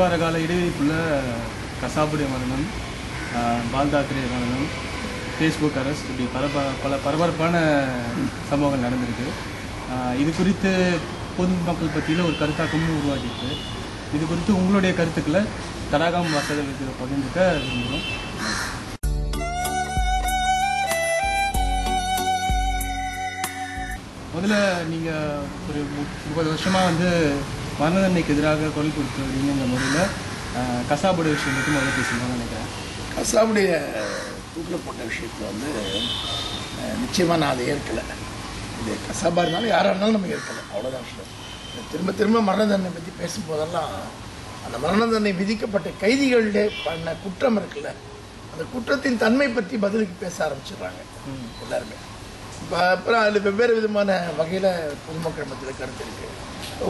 வார கால இடைவெளிக்குள்ள கசாபுடைய மரணம், பால் தாக்கரே மரணம், ஃபேஸ்புக் அரெஸ்ட், இப்படி பல பரபரப்பான சம்பவங்கள் நடந்திருக்கு. இது குறித்து பொதுமக்கள் பற்றியில் ஒரு கருத்தாக்கமும் உருவாக்கியிருக்கு. இது குறித்து உங்களுடைய கருத்துக்களை தடாகம் வாசகர்களுக்கு பகிர்ந்துக்க விரும்புகிறோம். முதல்ல நீங்கள் ஒரு 30 வருஷமாக வந்து மரண தண்டனைக்கு எதிராக குரல் கொடுத்துருக்கீங்கிற முறையில் கசாபுடைய விஷயம் மட்டும் முதல்ல பேசணும்னு நினைக்கிறேன். கசாபுடைய தூக்கில் போட்ட விஷயத்தில் வந்து நிச்சயமாக நான் அதை ஏற்கலை. இது கசாபாக இருந்தாலும் யாராக இருந்தாலும் நம்ம ஏற்கலை, அவ்வளோதான் விஷயம். திரும்ப திரும்ப மரண தண்டனை பற்றி பேசும்போதெல்லாம் அந்த மரண தண்டனை விதிக்கப்பட்ட கைதிகளிலே பண்ண குற்றம் இருக்குல்ல, அந்த குற்றத்தின் தன்மை பற்றி பதிலுக்கு பேச ஆரம்பிச்சிடுறாங்க எல்லாருமே. இப்போ அப்புறம் அதில் வெவ்வேறு விதமான வகையில் பொதுமக்கள் மத்தியில் கருத்து இருக்குது.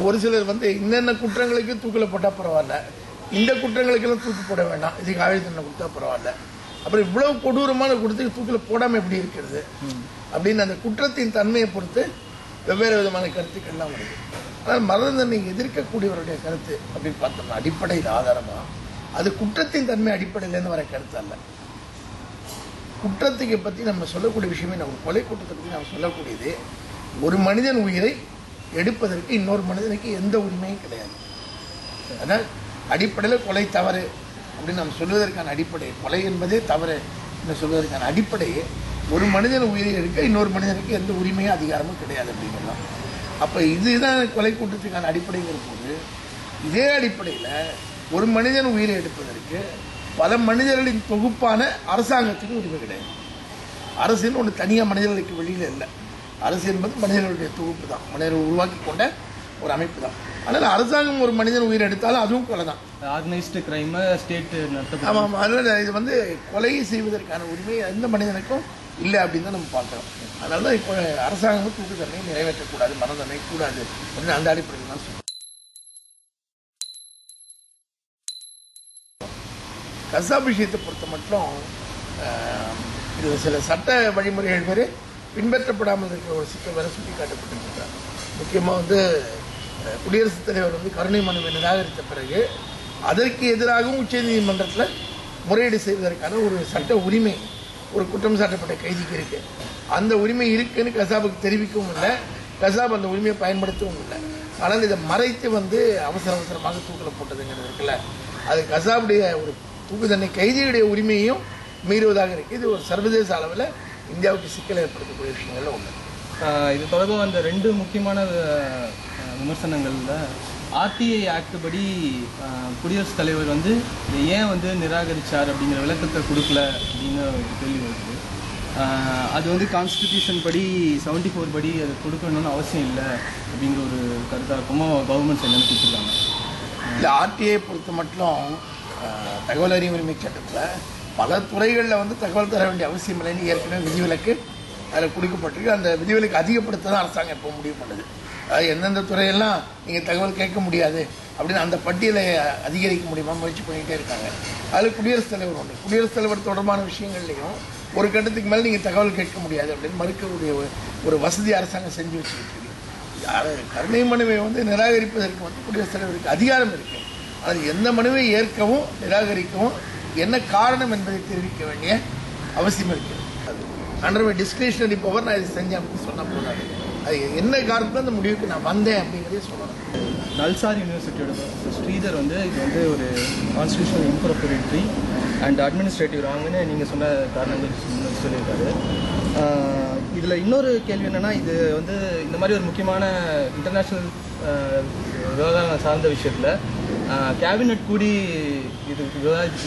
ஒரு சிலர் வந்து இன்னென்ன குற்றங்களுக்கு தூக்கில் போட்டால் பரவாயில்ல, இந்த குற்றங்களுக்கெல்லாம் தூக்கு போட வேண்டாம், இதுக்கு ஆயுள் தண்டனை கொடுத்தா பரவாயில்ல, அப்புறம் இவ்வளவு கொடூரமான குற்றத்துக்கு தூக்கில் போடாமல் எப்படி இருக்கிறது அப்படின்னு அந்த குற்றத்தின் தன்மையை பொறுத்து வெவ்வேறு விதமான கருத்துக்கள்லாம் வருது. ஆனால் மரண தண்டனை எதிர்க்கக்கூடியவருடைய கருத்து அப்படின்னு பார்த்தோம்னா அடிப்படையில் ஆதாரமாக அது குற்றத்தின் தன்மை அடிப்படையிலேருந்து வர கருத்து அல்ல. குற்றத்துக்கு பற்றி நம்ம சொல்லக்கூடிய விஷயமே, நம்ம கொலை குற்றத்தை பற்றி நம்ம சொல்லக்கூடியது, ஒரு மனிதன் உயிரை எடுப்பதற்கு இன்னொரு மனிதனுக்கு எந்த உரிமையும் கிடையாது. அதான் அடிப்படையில் கொலை தவறு அப்படின்னு நம்ம சொல்வதற்கான அடிப்படை, கொலை என்பதே தவறு என்று சொல்வதற்கான அடிப்படையே ஒரு மனிதன் உயிரை எடுக்க இன்னொரு மனிதனுக்கு எந்த உரிமையும் அதிகாரமும் கிடையாது அப்படிங்கிறதான். அப்போ இதுதான் கொலை குற்றத்துக்கான அடிப்படைங்கிற போது, இதே அடிப்படையில் ஒரு மனிதன் உயிரை எடுப்பதற்கு பல மனிதர்களின் தொகுப்பான அரசாங்கத்துக்கு உரிமை கிடையாது. அரசுன்னு ஒன்று தனியாக மனிதர்களுக்கு வெளியில் இல்லை. அரசு என்பது மனிதர்களுடைய தொகுப்பு தான், மனிதர்கள் உருவாக்கி கொண்ட ஒரு அமைப்பு தான். அதனால் அரசாங்கம் ஒரு மனிதன் உயிர் எடுத்தாலும் அதுவும் கொலை தான். ஆர்கனைஸ்டு கிரைமை ஸ்டேட் நடத்த. ஆமாம், அதனால் இது வந்து கொலை செய்வதற்கான உரிமை எந்த மனிதனுக்கும் இல்லை அப்படின்னு தான் நம்ம பார்க்குறோம். அதனால தான் இப்போ அரசாங்கம் தூக்கு தண்டனை நிறைவேற்றக்கூடாது, மரண தண்டனை கூடாது அப்படின்னு அந்த அடிப்படையில் தான் சொல்லுவோம். கசாப் விஷயத்தை பொறுத்த மட்டும் இது சில சட்ட வழிமுறைகள் வேறு பின்பற்றப்படாமல் இருக்கிற ஒரு சிக்கல் வேறு சுட்டி காட்டப்பட்டிருக்கிறார். முக்கியமாக வந்து குடியரசுத் தலைவர் வந்து கருணை மனுவை நிராகரித்த பிறகு அதற்கு எதிராகவும் உச்சநீதிமன்றத்தில் முறையீடு செய்வதற்கான ஒரு சட்ட உரிமை ஒரு குற்றம் சாட்டப்பட்ட கைதிக்கு இருக்குது. அந்த உரிமை இருக்குன்னு கசாபுக்கு தெரிவிக்கவும் இல்லை, கசாப் அந்த உரிமையை பயன்படுத்தவும் இல்லை. ஆனால் இதை மறைத்து வந்து அவசரமாக தூக்கில் போட்டதுங்கிறது இருக்குல்ல, அது கசாபுடைய ஒரு தூக்கு தண்டனை கைதியுடைய உரிமையையும் மீறுவதாக இருக்குது. இது ஒரு சர்வதேச அளவில் இந்தியாவுக்கு சிக்கல் ஏற்படுத்தக்கூடிய விஷயங்கள்ல ஒன்று. இது தொடர்பாக அந்த 2 முக்கியமான விமர்சனங்களில் ஆர்டிஐ ஆக்ட் படி குடியரசுத் தலைவர் வந்து ஏன் வந்து நிராகரித்தார் அப்படிங்கிற விளக்கத்தை கொடுக்கல அப்படின்னு ஒரு கேள்வி வருது. அது வந்து கான்ஸ்டிடியூஷன் படி 74 படி அது கொடுக்கணும்னு அவசியம் இல்லை அப்படிங்கிற ஒரு கருத்தாக்கமும் கவர்மெண்ட் சைட்லேருந்து கொடுத்துருக்காங்க. இல்லை, ஆர்டிஐ பொறுத்த மட்டும் தகவல் அறியும் உரிமை சட்டத்தில் பல துறைகளில் வந்து தகவல் தர வேண்டிய அவசியம் இல்லைன்னு ஏற்கனவே விதிவிலக்கு அதில் கொடுக்கப்பட்டிருக்கு. அந்த விதிவிலக்கு அதிகப்படுத்த தான் அரசாங்கம் எப்போ முடிவு பண்ணுது. அதாவது எந்தெந்த துறையெல்லாம் நீங்கள் தகவல் கேட்க முடியாது அப்படின்னு அந்த பட்டியலை அதிகரிக்க முடியுமா முயற்சி பண்ணிகிட்டே இருக்காங்க. அதில் குடியரசுத் தலைவர் ஒன்று. குடியரசுத் தலைவர் தொடர்பான விஷயங்கள்லையும் ஒரு கட்டத்துக்கு மேலே நீங்கள் தகவல் கேட்க முடியாது அப்படின்னு மறுக்கக்கூடிய ஒரு வசதி அரசாங்கம் செஞ்சு வச்சுக்கிட்டு இருக்கு. கருணை மனுவை வந்து நிராகரிப்பதற்கு வந்து குடியரசுத் தலைவருக்கு அதிகாரம் இருக்குது. அது எந்த மனுவை ஏற்கவும் நிராகரிக்கவும் என்ன காரணம் என்பதை தெரிவிக்க வேண்டிய அவசியம் இருக்குது. அது அண்டர் டிஸ்கிரிஷனரி பவர், நான் இது செஞ்சேன் அப்படின்னு சொன்ன போதாது. அது என்ன காரணத்தில் அந்த முடிவுக்கு நான் வந்தேன் அப்படிங்கிறதே சொல்லணும். நல்சார் யூனிவர்சிட்டியோட ஸ்ரீதர் வந்து இது வந்து ஒரு கான்ஸ்டியூஷனல் இம்ப்ராப்பரேட்டரி அண்ட் அட்மினிஸ்ட்ரேட்டிவ் ராங்குன்னு நீங்கள் சொன்ன காரணங்கள் சொல்லியிருக்காரு. இதில் இன்னொரு கேள்வி என்னென்னா, இது வந்து இந்த மாதிரி ஒரு முக்கியமான இன்டர்நேஷ்னல் விவகாரம் சார்ந்த விஷயத்தில் கேபினட் கூடி இது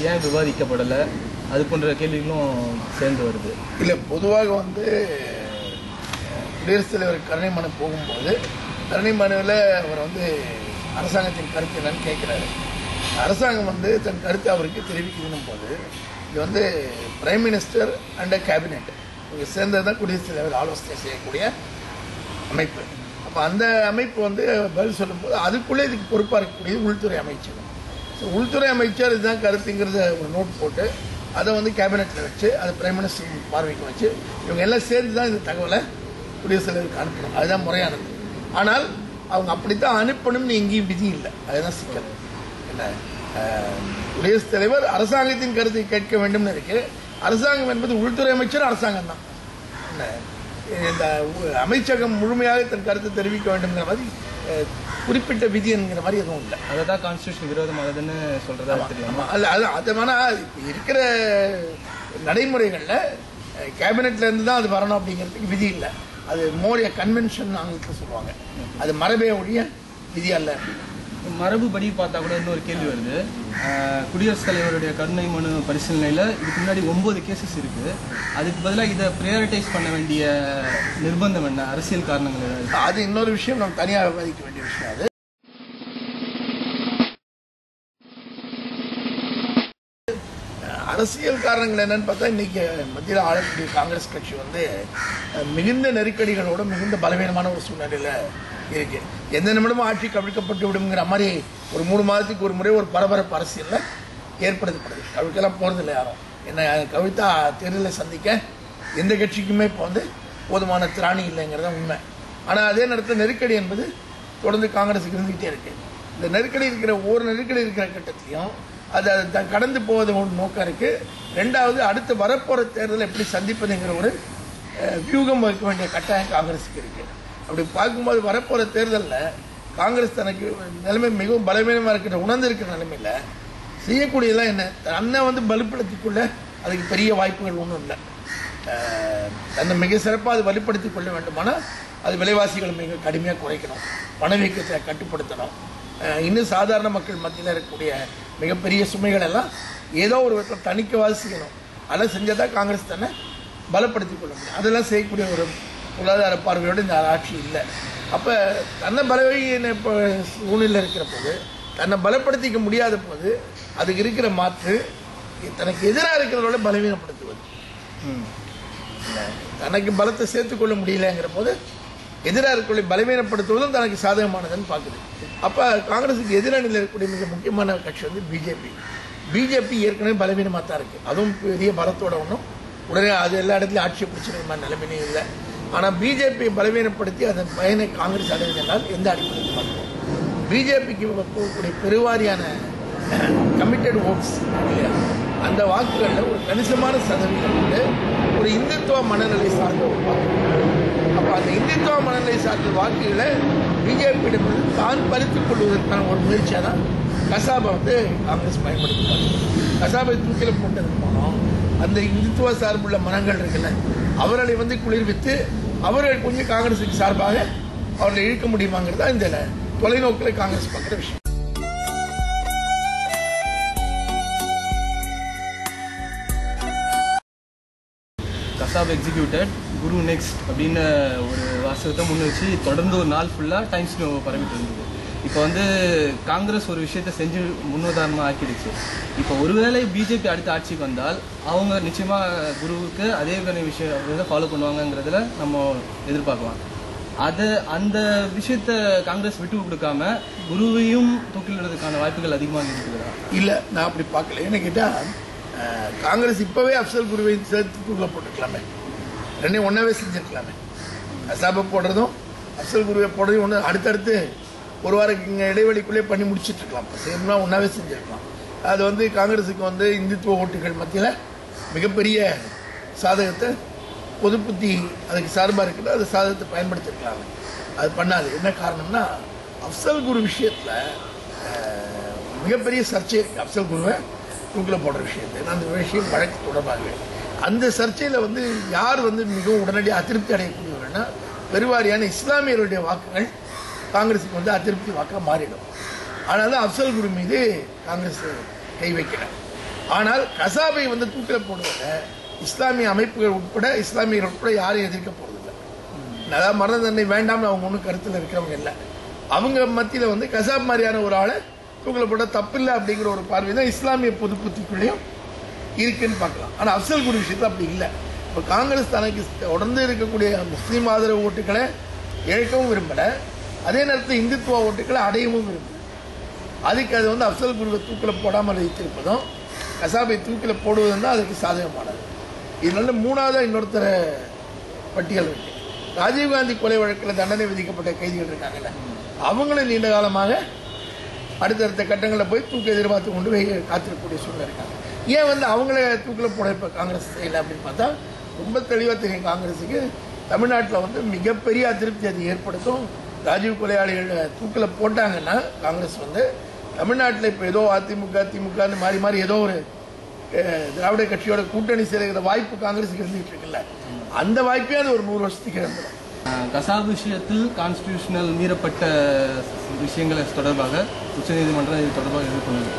ஏன் விவாதிக்கப்படலை, அது போன்ற கேள்விகளும் சேர்ந்து வருது. இல்லை, பொதுவாக வந்து குடியரசுத் தலைவர் கருணை மனு போகும்போது கருணை மனுவில் அவர் வந்து அரசாங்கத்தின் கருத்து என்னன்னு கேட்குறாரு. அரசாங்கம் வந்து தன் கருத்தை அவருக்கு தெரிவிக்கணும் போது இது வந்து பிரைம் மினிஸ்டர் அண்ட் கேபினெட் இங்கே சேர்ந்தது தான் குடியரசுத் தலைவர் ஆலோசனை செய்யக்கூடிய அமைப்பு. அப்போ அந்த அமைப்பு வந்து பதில் சொல்லும்போது அதுக்குள்ளே இதுக்கு பொறுப்பாக இருக்கக்கூடியது உள்துறை அமைச்சகம். ஸோ உள்துறை அமைச்சர் இதுதான் கருத்துங்கிறத ஒரு நோட் போட்டு அதை வந்து கேபினெட்டில் வச்சு அதை பிரைம் மினிஸ்டர் பார்வைக்கு வச்சு இவங்க எல்லாம் சேர்ந்து தான் இந்த தகவலை குடியரசுத் தலைவருக்கு அனுப்பணும். அதுதான் முறையானது. ஆனால் அவங்க அப்படித்தான் அனுப்பணும்னு எங்கேயும் விதி இல்லை. அதுதான் சிக்கல். என்ன குடியரசுத் தலைவர் அரசாங்கத்தின் கருத்தை கேட்க வேண்டும் இருக்கு. அரசாங்கம் என்பது உள்துறை அமைச்சர் அரசாங்கம் தான். இந்த அமைச்சகம் முழுமையாக தன் கருத்தை தெரிவிக்க வேண்டும்ங்கிற மாதிரி குறிப்பிட்ட விதி என்கிற மாதிரி எதுவும் இல்லை. அதை தான் கான்ஸ்டியூஷன் விரோதமானதுன்னு சொல்றதா தெரியுமா? அல்ல, அது இப்போ இருக்கிற நடைமுறைகளில் கேபினெட்ல இருந்து தான் அது வரணும் அப்படிங்கிறதுக்கு விதி இல்லை. அது மோரிய கன்வென்ஷன் ஆங்கிலத்தில் சொல்லுவாங்க. அது மரபே ஒழிய விதி அல்ல. மரபுபடி பார்த்தா கூட இன்னொரு கேள்வி வருது. குடியரசுத் தலைவருடைய கருணை மனு பரிசீலனையில் இதுக்கு முன்னாடி 9 கேசஸ் இருக்குது. அதுக்கு பதிலாக இதை ப்ரையாரிட்டைஸ் பண்ண வேண்டிய நிர்பந்தம் என்ன? அரசியல் காரணங்கள் ஏதாவது? அது இன்னொரு விஷயம், நம்ம தனியாக விவாதிக்க வேண்டிய விஷயம். அது அரசியல் காரணங்கள் என்னன்னு பார்த்தா, இன்னைக்கு மத்தியில் ஆளக்கூடிய காங்கிரஸ் கட்சி மிகுந்த நெருக்கடிகளோட மிகுந்த பலவீனமான ஒரு சூழ்நிலையில் இருக்கு. எந்த நிமிடமும் ஆட்சி கவிழ்க்கப்பட்டு விடுங்கிற மாதிரி ஒரு 3 மாதத்துக்கு ஒரு முறை ஒரு பரபரப்பு அரசியலில் ஏற்படுத்தப்படுது. கவிழ்க்கெல்லாம் போகிறதில்ல யாரும். என்ன கவிழ்த்தா தேர்தலில் சந்திக்க எந்த கட்சிக்குமே இப்போ போதுமான திராணி இல்லைங்கிறத உண்மை. ஆனால் அதே நேரத்தில் நெருக்கடி என்பது தொடர்ந்து காங்கிரஸுக்கு இருந்துகிட்டே இருக்கு. இந்த நெருக்கடி இருக்கிற கட்டத்திலையும் அதை கடந்து போவது ஒரு நோக்கம் இருக்கு. ரெண்டாவது, அடுத்து வரப்போகிற தேர்தலை எப்படி சந்திப்பதுங்கிற ஒரு வியூகம் வைக்க வேண்டிய கட்டாயம் காங்கிரஸுக்கு இருக்கு. அப்படி பார்க்கும்போது வரப்போகிற தேர்தலில் காங்கிரஸ் தனக்கு நிலைமை மிகவும் பலவீனமாக இருக்கிற உணர்ந்து இருக்கிற நிலைமையில் செய்யக்கூடியதெல்லாம் என்ன, தன்னை வலுப்படுத்திக்கொள்ள அதுக்கு பெரிய வாய்ப்புகள் ஒன்றும் இல்லை. தன்னை மிக சிறப்பாக அது வலுப்படுத்திக் கொள்ள வேண்டுமானால் அது விலைவாசிகளை மிக கடுமையாக குறைக்கணும், பணவீக்கத்தை கட்டுப்படுத்தணும். இன்னும் சாதாரண மக்கள் மத்தியில் இருக்கக்கூடிய மிகப்பெரிய சுமைகள் எல்லாம் ஏதோ ஒரு விதத்தில் தணிக்கவாது செய்யணும். அதெல்லாம் செஞ்சால் தான் காங்கிரஸ் தன்னை பலப்படுத்திக் கொள்ள முடியும். அதெல்லாம் செய்யக்கூடிய ஒரு பொருளாதார பார்வையோடு இந்த ஆட்சி இல்லை. அப்போ தன்னை பலவீன சூழ்நிலை இருக்கிற போது, தன்னை பலப்படுத்திக்க முடியாத போது அதுக்கு இருக்கிற மாற்று தனக்கு எதிராக இருக்கிறதோட பலவீனப்படுத்துவது. தனக்கு பலத்தை சேர்த்துக்கொள்ள முடியலங்கிற போது எதிராக இருக்கிற பலவீனப்படுத்துவதும் தனக்கு சாதகமானதுன்னு பார்க்குது. அப்போ காங்கிரஸுக்கு எதிரணியில் இருக்கக்கூடிய மிக முக்கியமான கட்சி பிஜேபி. பிஜேபி ஏற்கனவே பலவீனமாக தான் இருக்குது. அதுவும் பெரிய பலத்தோட ஒன்றும் உடனே அது எல்லா இடத்துலையும் ஆட்சி பிடிச்சிருக்க நிலைமையும் இல்லை. ஆனால் பிஜேபியை பலவீனப்படுத்தி அதன் பயனை காங்கிரஸ் அடைவதென்றால் எந்த அடிப்படையில் பார்க்கணும்? பிஜேபிக்கு போகக்கூடிய பெருவாரியான கமிட்டட் ஓட்ஸ் இல்லையா, அந்த வாக்குகளில் ஒரு கணிசமான சதவீதம் ஒரு இந்துத்துவ மனநிலை சார்ந்த ஒரு வாக்கு. அப்போ அந்த இந்துத்துவ மனநிலை சார்ந்த வாக்குகளை பிஜேபியிடமிருந்து தான் பறித்துக் கொள்வதற்கான ஒரு முயற்சியாக தான் கசாபை காங்கிரஸ் பயன்படுத்துவாங்க. கசாபை தூக்கில் போட்டதுக்கு போனோம், அந்த இந்துத்துவ சார்புள்ள மனங்கள் இருக்குல்ல, அவர்களை குளிர்வித்து அவர்கள் கொஞ்சம் காங்கிரஸுக்கு சார்பாக அவர்களை இழுக்க முடியுமாங்கிறதா இந்த தொலைநோக்கில் காங்கிரஸ் பார்க்குற விஷயம். கசாப் எக்ஸிக்யூட்டட், குரு நெக்ஸ்ட் அப்படின்னு ஒரு வாசகத்தை முன் வச்சு தொடர்ந்து ஒரு நாள் ஃபுல்லாக டைம்ஸ் பரவிட்டு இருந்தது. இப்போ காங்கிரஸ் ஒரு விஷயத்த செஞ்சு முன்னுதாரணமாக ஆக்கிடுச்சு. இப்போ ஒருவேளை பிஜேபி அடுத்த ஆட்சிக்கு வந்தால் அவங்க நிச்சயமாக குருவுக்கு அதே விஷயம் ஃபாலோ பண்ணுவாங்கங்கிறதுல நம்ம எதிர்பார்க்கலாம். அந்த விஷயத்த காங்கிரஸ் விட்டு கொடுக்காம குருவையும் தூக்கிலிடுறதுக்கான வாய்ப்புகள் அதிகமாக இருக்குதா? இல்லை, நான் அப்படி பார்க்கல. என்ன கேட்டால், காங்கிரஸ் இப்போவே அப்சல் குருவை சேர்த்து தூக்கில் போட்டுருக்கலாமே, ரெண்டையும் ஒன்றாவே செஞ்சுருக்கலாமே. கசாபை போடுறதும் அப்சல் குருவை போடுறதும் ஒன்று அடுத்தடுத்து ஒரு வாரம் இடைவெளிக்குள்ளே பண்ணி முடிச்சுட்ருக்கலாம். சேம்னா ஒன்றாவே செஞ்சுருக்கலாம். அது காங்கிரஸுக்கு இந்துத்துவ ஓட்டுகள் மத்தியில் மிகப்பெரிய சாதகத்தை, பொது புத்தி அதுக்கு சார்பாக இருக்குது, அது சாதகத்தை பயன்படுத்திருக்கலாம். அது பண்ணாது. என்ன காரணம்னா, அப்சல் குரு விஷயத்தில் மிகப்பெரிய சர்ச்சை இருக்குது. அப்சல் குருவை தூக்கில் போடுற விஷயத்தை அந்த விஷயம் வழக்கு தொடர்பாகவே அந்த சர்ச்சையில் யார் மிகவும் உடனடியாக அதிருப்தி அடையக்கூடியவர்கள்னா, பெருவாரியான இஸ்லாமியர்களுடைய வாக்குகள் காங்கிரஸுக்கு அதிருப்தி வாக்காக மாறிடும். ஆனாலும் அப்சல் குரு மீது காங்கிரஸ் கை வைக்கல. ஆனால் கசாபை தூக்கில் போடுவதை இஸ்லாமிய அமைப்புகள் உட்பட, இஸ்லாமியர்கள் உட்பட யாரையும் எதிர்க்க போறதில்லை. அதாவது மரண தண்டனை வேண்டாம்னு அவங்க ஒன்றும் கருத்தில் இருக்கிறவங்க இல்லை. அவங்க மத்தியில் கசாப் மாதிரியான ஒரு ஆளை தூக்கில் போட்ட தப்பில்லை அப்படிங்கிற ஒரு பார்வை தான் இஸ்லாமிய பொது புத்திக்குள்ளேயும் இருக்குன்னு பார்க்கலாம். ஆனால் அப்சல் குரு விஷயத்தில் அப்படி இல்லை. இப்போ காங்கிரஸ் தனக்கு தொடர்ந்து இருக்கக்கூடிய முஸ்லீம் ஆதரவு ஓட்டுக்களை இழக்கவும் விரும்பலை, அதே நேரத்தில் இந்துத்துவ ஓட்டுக்களை அடையவும் விரும்பலை. அதுக்கு அது அப்சல் குருவை தூக்கில் போடாமல் வைத்திருப்பதும் கசாபை தூக்கில் போடுவதும் தான் அதுக்கு சாதகமானது. இதனால மூணாவதாக இன்னொருத்தர பட்டியல் இருக்கு. ராஜீவ்காந்தி கொலை வழக்கில் தண்டனை விதிக்கப்பட்ட கைதிகள் இருக்காங்கல்ல, அவங்களும் நீண்ட காலமாக அடுத்தடுத்த கட்டங்களில் போய் தூக்கு எதிர்பார்த்து கொண்டு போய் காத்திருக்கக்கூடிய சூழ்நிலை இருக்காங்க. ஏன் வந்து அவங்கள தூக்கில் போட இப்போ காங்கிரஸ் செய்யலை அப்படின்னு பார்த்தா ரொம்ப தெளிவாக தெரியும். காங்கிரஸுக்கு தமிழ்நாட்டில் வந்து மிகப்பெரிய அதிருப்தி அது ஏற்படுத்தும். ராஜீவ் கொலையாளிகளை தூக்கில் போட்டாங்கன்னா காங்கிரஸ் வந்து தமிழ்நாட்டில் இப்போ ஏதோ அதிமுக திமுகன்னு மாறி மாறி ஏதோ ஒரு திராவிட கட்சியோட கூட்டணி சேருகிற வாய்ப்பு காங்கிரஸுக்கு இருந்துகிட்டு இருக்குல்ல, அந்த வாய்ப்பே அது ஒரு 100 வருஷத்துக்கு இழந்துடும். கசாப் விஷயத்தில் கான்ஸ்டிடியூஷனல் மீறப்பட்ட விஷயங்களை தொடர்பாக உச்சநீதிமன்றம் இது தொடர்பாக எதிர்கொள்ளுது.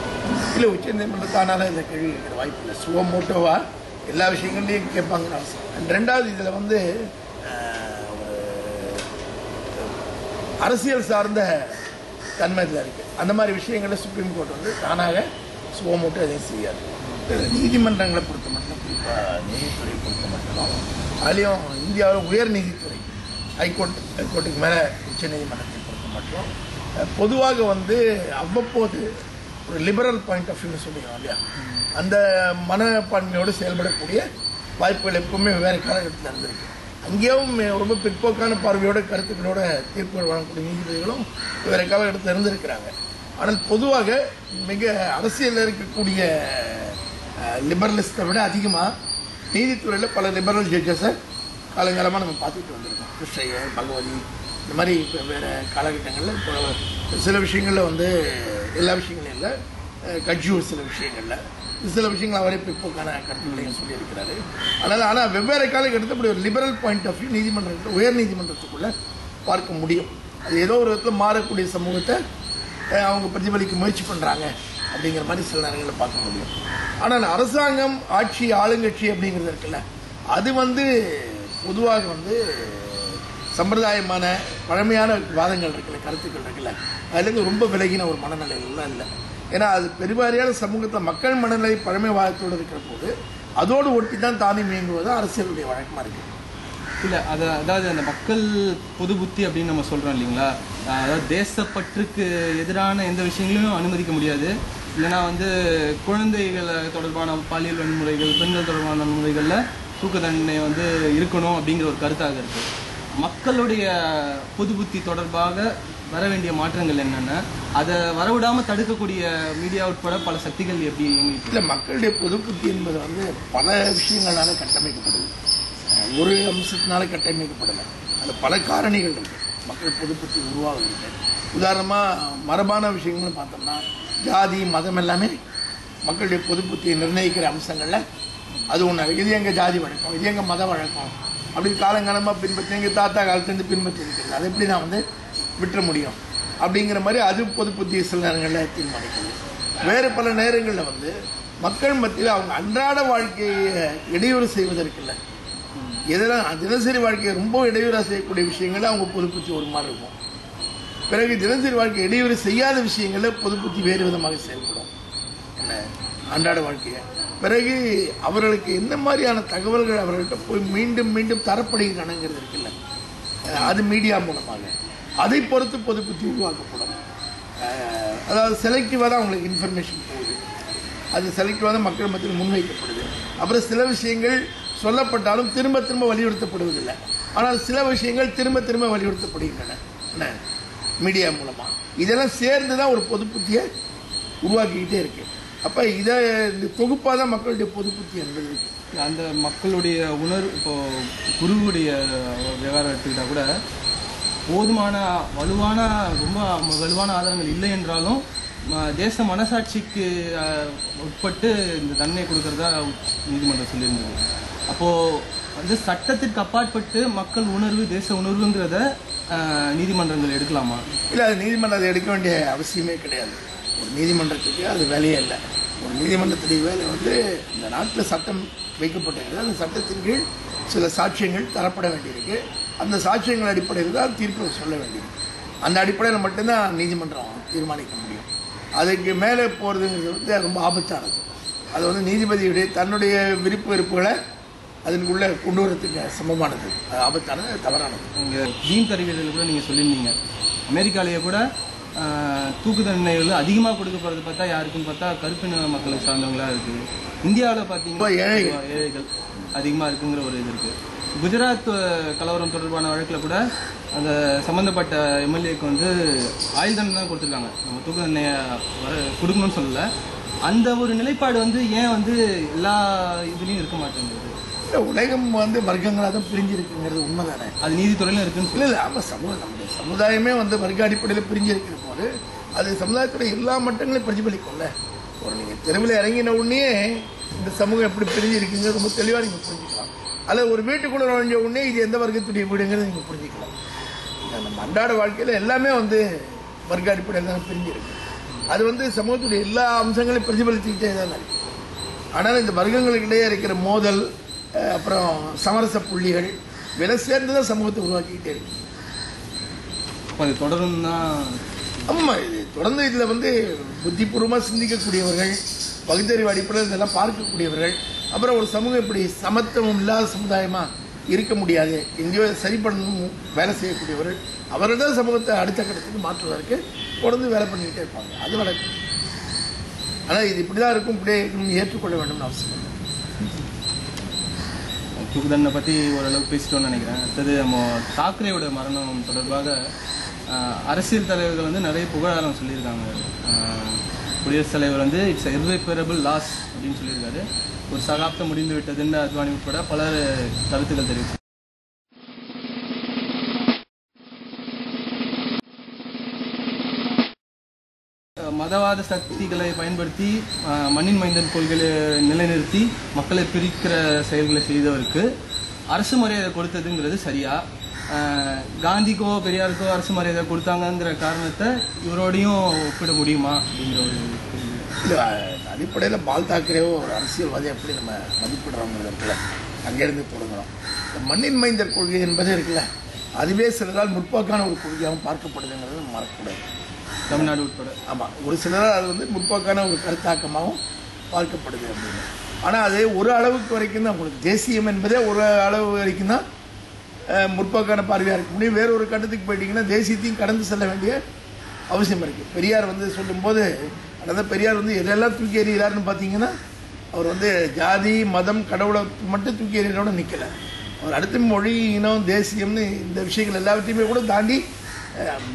இல்லை, உச்சநீதிமன்றத்தானால இந்த கேள்வி கேட்கிற வாய்ப்பு இல்லை. சுவமோட்டோவா எல்லா விஷயங்கள்லையும் கேட்பாங்கன்னு அவசியம். ரெண்டாவது, இதில் வந்து அரசியல் சார்ந்த தன்மை இதில் இருக்குது. அந்த மாதிரி விஷயங்களை சுப்ரீம் கோர்ட் வந்து தானாக சுவமோட்டோ எதையும் செய்யாது. நீதிமன்றங்களை பொறுத்த மட்டும், குறிப்பாக நீதித்துறையை பொறுத்த மட்டும், அதுலேயும் இந்தியாவில் உயர் நீதித்துறை ஹைகோர்ட்டுக்கு மேலே உச்சநீதிமன்றத்தை பொறுத்த மட்டும் பொதுவாக வந்து அவ்வப்போது ஒரு லிபரல் பாயிண்ட் ஆஃப் வியூன்னு சொல்லிக்கிறோம் இல்லையா, அந்த மனப்பான்மையோடு செயல்படக்கூடிய வாய்ப்புகள் எப்பவுமே வெவ்வேறு காலகட்டத்தில் இருந்திருக்கு. அங்கேயும் ரொம்ப பிற்போக்கான பார்வையோட கருத்துக்களோட தீர்ப்புகள் வழங்கக்கூடிய நீதிபதிகளும் வேறு காலகட்டத்தில் இருந்திருக்கிறாங்க. ஆனால் பொதுவாக மிக அரசியலில் இருக்கக்கூடிய லிபரலிஸ்ட்டை விட அதிகமாக நீதித்துறையில் பல லிபரல் ஜட்ஜஸை காலங்காலமாக நம்ம பார்த்துட்டு வந்திருக்கோம். கிருஷ்ணய்யர், பகவதி, இந்த மாதிரி வேறு காலகட்டங்களில் இப்போ சில விஷயங்களில் வந்து எல்லா விஷயங்களும் இல்லை, கட்ஜூர் சில விஷயங்கள் அவரே பிற்போக்கான கருத்துக்களையும் சொல்லியிருக்கிறாரு. ஆனால் வெவ்வேறு காலகட்டத்தில் இப்படி ஒரு லிபரல் பாயிண்ட் ஆஃப் வியூ நீதிமன்றத்தில் உயர் நீதிமன்றத்துக்குள்ளே பார்க்க முடியும். அது ஏதோ ஒரு விதத்தில் மாறக்கூடிய சமூகத்தை அவங்க பிரதிபலிக்க முயற்சி பண்ணுறாங்க அப்படிங்கிற மாதிரி சில நேரங்களில் பார்க்க முடியும். ஆனால் அரசாங்கம், ஆட்சி, ஆளுங்கட்சி அப்படிங்கிறது இருக்குல்ல, அது வந்து பொதுவாக வந்து சம்பிரதாயமான பழமையான வாதங்கள் இருக்குல்ல, கருத்துக்கள் இருக்குல்ல, அதுலேருந்து ரொம்ப விலகின ஒரு மனநிலைகள்லாம் இல்லை. ஏன்னா அது பெருவாரியான சமூகத்தில் மக்கள் மனநிலை பழமைவாதத்தோடு இருக்கிற போது அதோடு ஒட்டி தான் தானே இயங்குவது அரசியலுடைய வழக்கமாக இருக்குது. இல்லை, அதாவது அந்த மக்கள் பொது புத்தி அப்படின்னு நம்ம சொல்கிறோம் இல்லைங்களா, அதாவது தேசப்பற்றுக்கு எதிரான எந்த விஷயங்களையும் அனுமதிக்க முடியாது. இல்லைனா வந்து குழந்தைகளை தொடர்பான பாலியல் வன்முறைகள், பெண்கள் தொடர்பான வன்முறைகளில் தூக்கு தண்டனை வந்து இருக்கணும் அப்படிங்கிற ஒரு கருத்தாக இருக்குது. மக்களுடைய பொது புத்தி தொடர்பாக வர வேண்டிய மாற்றங்கள் என்னென்ன, அதை வரவிடாமல் தடுக்கக்கூடிய மீடியா உட்பட பல சக்திகள் எப்படி இயங்கிட்டு? இல்லை, மக்களுடைய பொது புத்தி என்பது வந்து பல விஷயங்களால கட்டமைக்கப்படுது, ஒரு அம்சத்தினால கட்டமைக்கப்படலை. அது பல காரணிகள் இருக்குது மக்கள் பொது புத்தி உருவாகுது. உதாரணமாக மரபான விஷயங்கள்னு பார்த்தோம்னா ஜாதி, மதம் எல்லாமே மக்களுடைய பொது புத்தியை நிர்ணயிக்கிற அம்சங்களில் அது ஒன்று. இது எங்கள் ஜாதி வழக்கம், இது எங்கள் மத வழக்கம் அப்படின்னு காலங்காலமாக பின்பற்றி எங்கள் தாத்தா காலத்துலேருந்து பின்பற்றி இருக்கிறது, அதை எப்படி நான் வந்து விட்டுற முடியும் அப்படிங்கிற மாதிரி அது பொது புத்தியை சில நேரங்களில் தீர்மானிக்கிறது. வேறு பல நேரங்களில் வந்து மக்கள் மத்தியில் அவங்க அன்றாட வாழ்க்கையை இடையூறு செய்வதற்கில்ல, எதெல்லாம் தினசரி வாழ்க்கையை ரொம்ப இடையூறாக செய்யக்கூடிய விஷயங்களில் அவங்க பொது புத்தி ஒரு மாதிரி இருக்கும். பிறகு தினசரி வாழ்க்கை இடையூறு செய்யாத விஷயங்களில் பொது புத்தி வேறு விதமாக செயல்படும். என்ன அன்றாட வாழ்க்கையை பிறகு அவர்களுக்கு என்ன மாதிரியான தகவல்கள் அவர்கள்ட்ட போய் மீண்டும் மீண்டும் தரப்படுகிறானுங்கிறது இருக்குல்ல, அது மீடியா மூலமாக அதை பொறுத்து பொது புத்தி உருவாக்கப்படும். அதாவது செலக்டிவாக தான் அவங்களுக்கு இன்ஃபர்மேஷன் போகுது, அது செலக்டிவாக தான் மக்கள் மத்தியில் முன்வைக்கப்படுது. அப்புறம் சில விஷயங்கள் சொல்லப்பட்டாலும் திரும்ப திரும்ப வலியுறுத்தப்படுவதில்லை, ஆனால் சில விஷயங்கள் திரும்ப திரும்ப வலியுறுத்தப்படுகின்றன என்ன மீடியா மூலமாக. இதெல்லாம் சேர்ந்து தான் ஒரு பொது புத்தியை உருவாக்கிக்கிட்டே இருக்கு. அப்போ இதை இந்த தொகுப்பாக தான் மக்களுடைய பொது புத்தி என்பது இருக்கு. அந்த மக்களுடைய உணர்வு, இப்போது குருவுடைய விவகாரம் எடுத்துக்கிட்டால் கூட போதுமான ரொம்ப வலுவான ஆதாரங்கள் இல்லை என்றாலும் தேச மனசாட்சிக்கு உட்பட்டு இந்த தண்டனை கொடுக்கறதா நீதிமன்றம் சொல்லியிருந்தது. அப்போது வந்து சட்டத்திற்கு அப்பாற்பட்டு மக்கள் உணர்வு, தேச உணர்வுங்கிறத நீதிமன்றங்கள் எடுக்கலாமா? இல்லை, அது நீதிமன்றம் அதை எடுக்க வேண்டிய அவசியமே கிடையாது. ஒரு நீதிமன்றத்துக்கு அது வேலையே இல்லை. ஒரு நீதிமன்றத்துடைய வேலை வந்து இந்த நாட்டில் சட்டம் வைக்கப்பட்டிருக்கு, அந்த சட்டத்தின் கீழ் சில சாட்சியங்கள் தரப்பட வேண்டியிருக்கு, அந்த சாட்சியங்கள் அடிப்படையில் தான் தீர்ப்பு சொல்ல வேண்டியிருக்கு. அந்த அடிப்படையில் மட்டும்தான் நீதிமன்றம் தீர்மானிக்க முடியும். அதுக்கு மேலே போகிறதுங்கிறது வந்து ரொம்ப ஆபத்தானது. அது வந்து நீதிபதியுடைய தன்னுடைய விருப்பு வெறுப்புகளை அதனுக்குள்ளே கொண்டு வரத்துக்கு சமமானது, அது ஆபத்தானது, தவறானது. இங்கே ஜீன் கருவிகளில் கூட நீங்கள் சொல்லியிருந்தீங்க, அமெரிக்காலேயே கூட தூக்கு தண்டனைகள் அதிகமாக கொடுக்கப்படுறது பார்த்தா யாருக்குன்னு பார்த்தா கருப்பின மக்களை சார்ந்தவங்களாக இருக்குது. இந்தியாவில் பார்த்தீங்கன்னா ஏழைகள் அதிகமாக இருக்குங்கிற ஒரு இது இருக்குது. குஜராத் கலவரம் தொடர்பான வழக்கில் கூட அந்த சம்மந்தப்பட்ட எம்எல்ஏக்கு வந்து ஆயுள் தண்டனை தான் கொடுத்துருக்காங்க. நம்ம தூக்கு தண்டனையை கொடுக்கணும்னு சொல்லலை. அந்த ஒரு நிலைப்பாடு வந்து ஏன் வந்து எல்லா இதுலேயும் இருக்க மாட்டேங்குது? உலகம் வந்து வர்க்கங்களாக தான் பிரிஞ்சிருக்குங்கிறது உண்மைதானே? அது நீதித்துறையிலும் இருக்குன்னு இல்லை. ஆமாம், நம்முடைய சமுதாயமே வந்து வர்க்க அடிப்படையில் பிரிஞ்சிருக்கிற போது அது சமுதாயத்துடைய எல்லா மட்டங்களையும் பிரதிபலிக்கும்ல. ஒரு நீங்கள் தெருவில் இறங்கின உடனே இந்த சமூகம் எப்படி பிரிஞ்சிருக்குங்கிறது ரொம்ப தெளிவாக நீங்கள் புரிஞ்சுக்கலாம். அதில் ஒரு வீட்டுக்குள்ளே நுழைஞ்ச உடனே இது எந்த வர்க்கத்துடைய வீடுங்கிறது நீங்கள் புரிஞ்சுக்கலாம். நம்ம அன்றாட வாழ்க்கையில் எல்லாமே வந்து வர்க்க அடிப்படையில் தான் பிரிஞ்சிருக்கு. அது வந்து சமூகத்துடைய எல்லா அம்சங்களையும் பிரதிபலித்துக்கிட்டே தான் இருக்கு. ஆனால் இந்த வர்க்கங்களுக்கிடையே இருக்கிற மோதல், அப்புறம் சமரச புள்ளிகள் விலை சேர்ந்து தான் சமூகத்தை உருவாக்கிக்கிட்டே இருக்கு. அது தொடரும் தான். ஆமாம், இது தொடர்ந்து இதில் வந்து புத்திபூர்வமாக சிந்திக்கக்கூடியவர்கள், பகுத்தறிவு அடிப்படையில் இதெல்லாம் பார்க்கக்கூடியவர்கள், அப்புறம் ஒரு சமூகம் இப்படி சமத்துவம் இல்லாத சமுதாயமாக இருக்க முடியாது, எங்கேயோ சரி பண்ணணும் வேலை செய்யக்கூடியவர்கள், அவர்கள் தான் சமூகத்தை அடுத்த கட்டத்துக்கு மாற்றுவதற்கு தொடர்ந்து வேலை பண்ணிக்கிட்டே இருப்பாங்க. அது நடக்கும். ஆனால் இது இப்படி தான் இருக்கும், இப்படியே இருக்கணும்னு ஏற்றுக்கொள்ள வேண்டும்னு அவசியம் இல்லை. தூக்கு தண்டனை பற்றி ஓரளவுக்கு பேசிட்டோன்னு நினைக்கிறேன். அடுத்தது நம்ம தாக்கரேயோட மரணம் தொடர்பாக அரசியல் தலைவர்கள் வந்து நிறைய புகழாரம் சொல்லியிருக்காங்க. குடியரசுத் தலைவர் வந்து இட்ஸ் இர்ரிப்பரபிள் லாஸ் அப்படின்னு சொல்லியிருக்காரு. ஒரு சகாப்தம் முடிந்து விட்டதுன்னு அத்வானி உட்பட பலர் கருத்துக்கள் தெரிவித்தார். மதவாத சக்திகளை பயன்படுத்தி மண்ணின் மைந்தன் கொள்கையை நிலைநிறுத்தி மக்களை பிரிக்கிற செயல்களை செய்தவருக்கு அரசு மரியாதை கொடுத்ததுங்கிறது சரியா? காந்திக்கோ பெரியாருக்கோ அரசு மரியாதை கொடுத்தாங்கங்கிற காரணத்தை இவரோடையும் ஒப்பிட முடியுமா அப்படிங்கிற ஒரு இல்லை. அடிப்படையில் பால் தாக்கரேவோ ஒரு அரசியல்வாதி எப்படி நம்ம மதிப்பிடுறோங்கிறது இருக்குல்ல, அங்கேருந்து தொடங்கணும். மண்ணின் மைந்தர் கொள்கை என்பது இருக்குல்ல, அதுவே சிலரால் முற்போக்கான ஒரு கொள்கையாகவும் பார்க்கப்படுதுங்கிறது மறக்கக்கூடாது. தமிழ்நாடு உட்பட. ஆமாம், ஒரு சிலரால் அது வந்து முற்போக்கான ஒரு கருத்தாக்கமாகவும் பார்க்கப்படுது அப்படின்னு. ஆனால் அது ஒரு அளவுக்கு வரைக்கும் தான் உங்களுக்கு தேசியம் என்பதே ஒரு அளவு வரைக்கும் தான் முற்போக்கான பார்வையாக இருக்க முடியும். வேறொரு கட்டத்துக்கு போயிட்டீங்கன்னா தேசியத்தையும் கடந்து செல்ல வேண்டிய அவசியம் இருக்குது. பெரியார் வந்து சொல்லும்போது, அதாவது பெரியார் வந்து எதெல்லாம் தூக்கி எறிகிறாருன்னு பார்த்தீங்கன்னா, அவர் வந்து ஜாதி மதம் கடவுளை மட்டும் தூக்கி எறிகிறோட நிற்கலை. அவர் அடுத்த மொழி இனம் தேசியம்னு இந்த விஷயங்கள் எல்லாவற்றையுமே கூட தாண்டி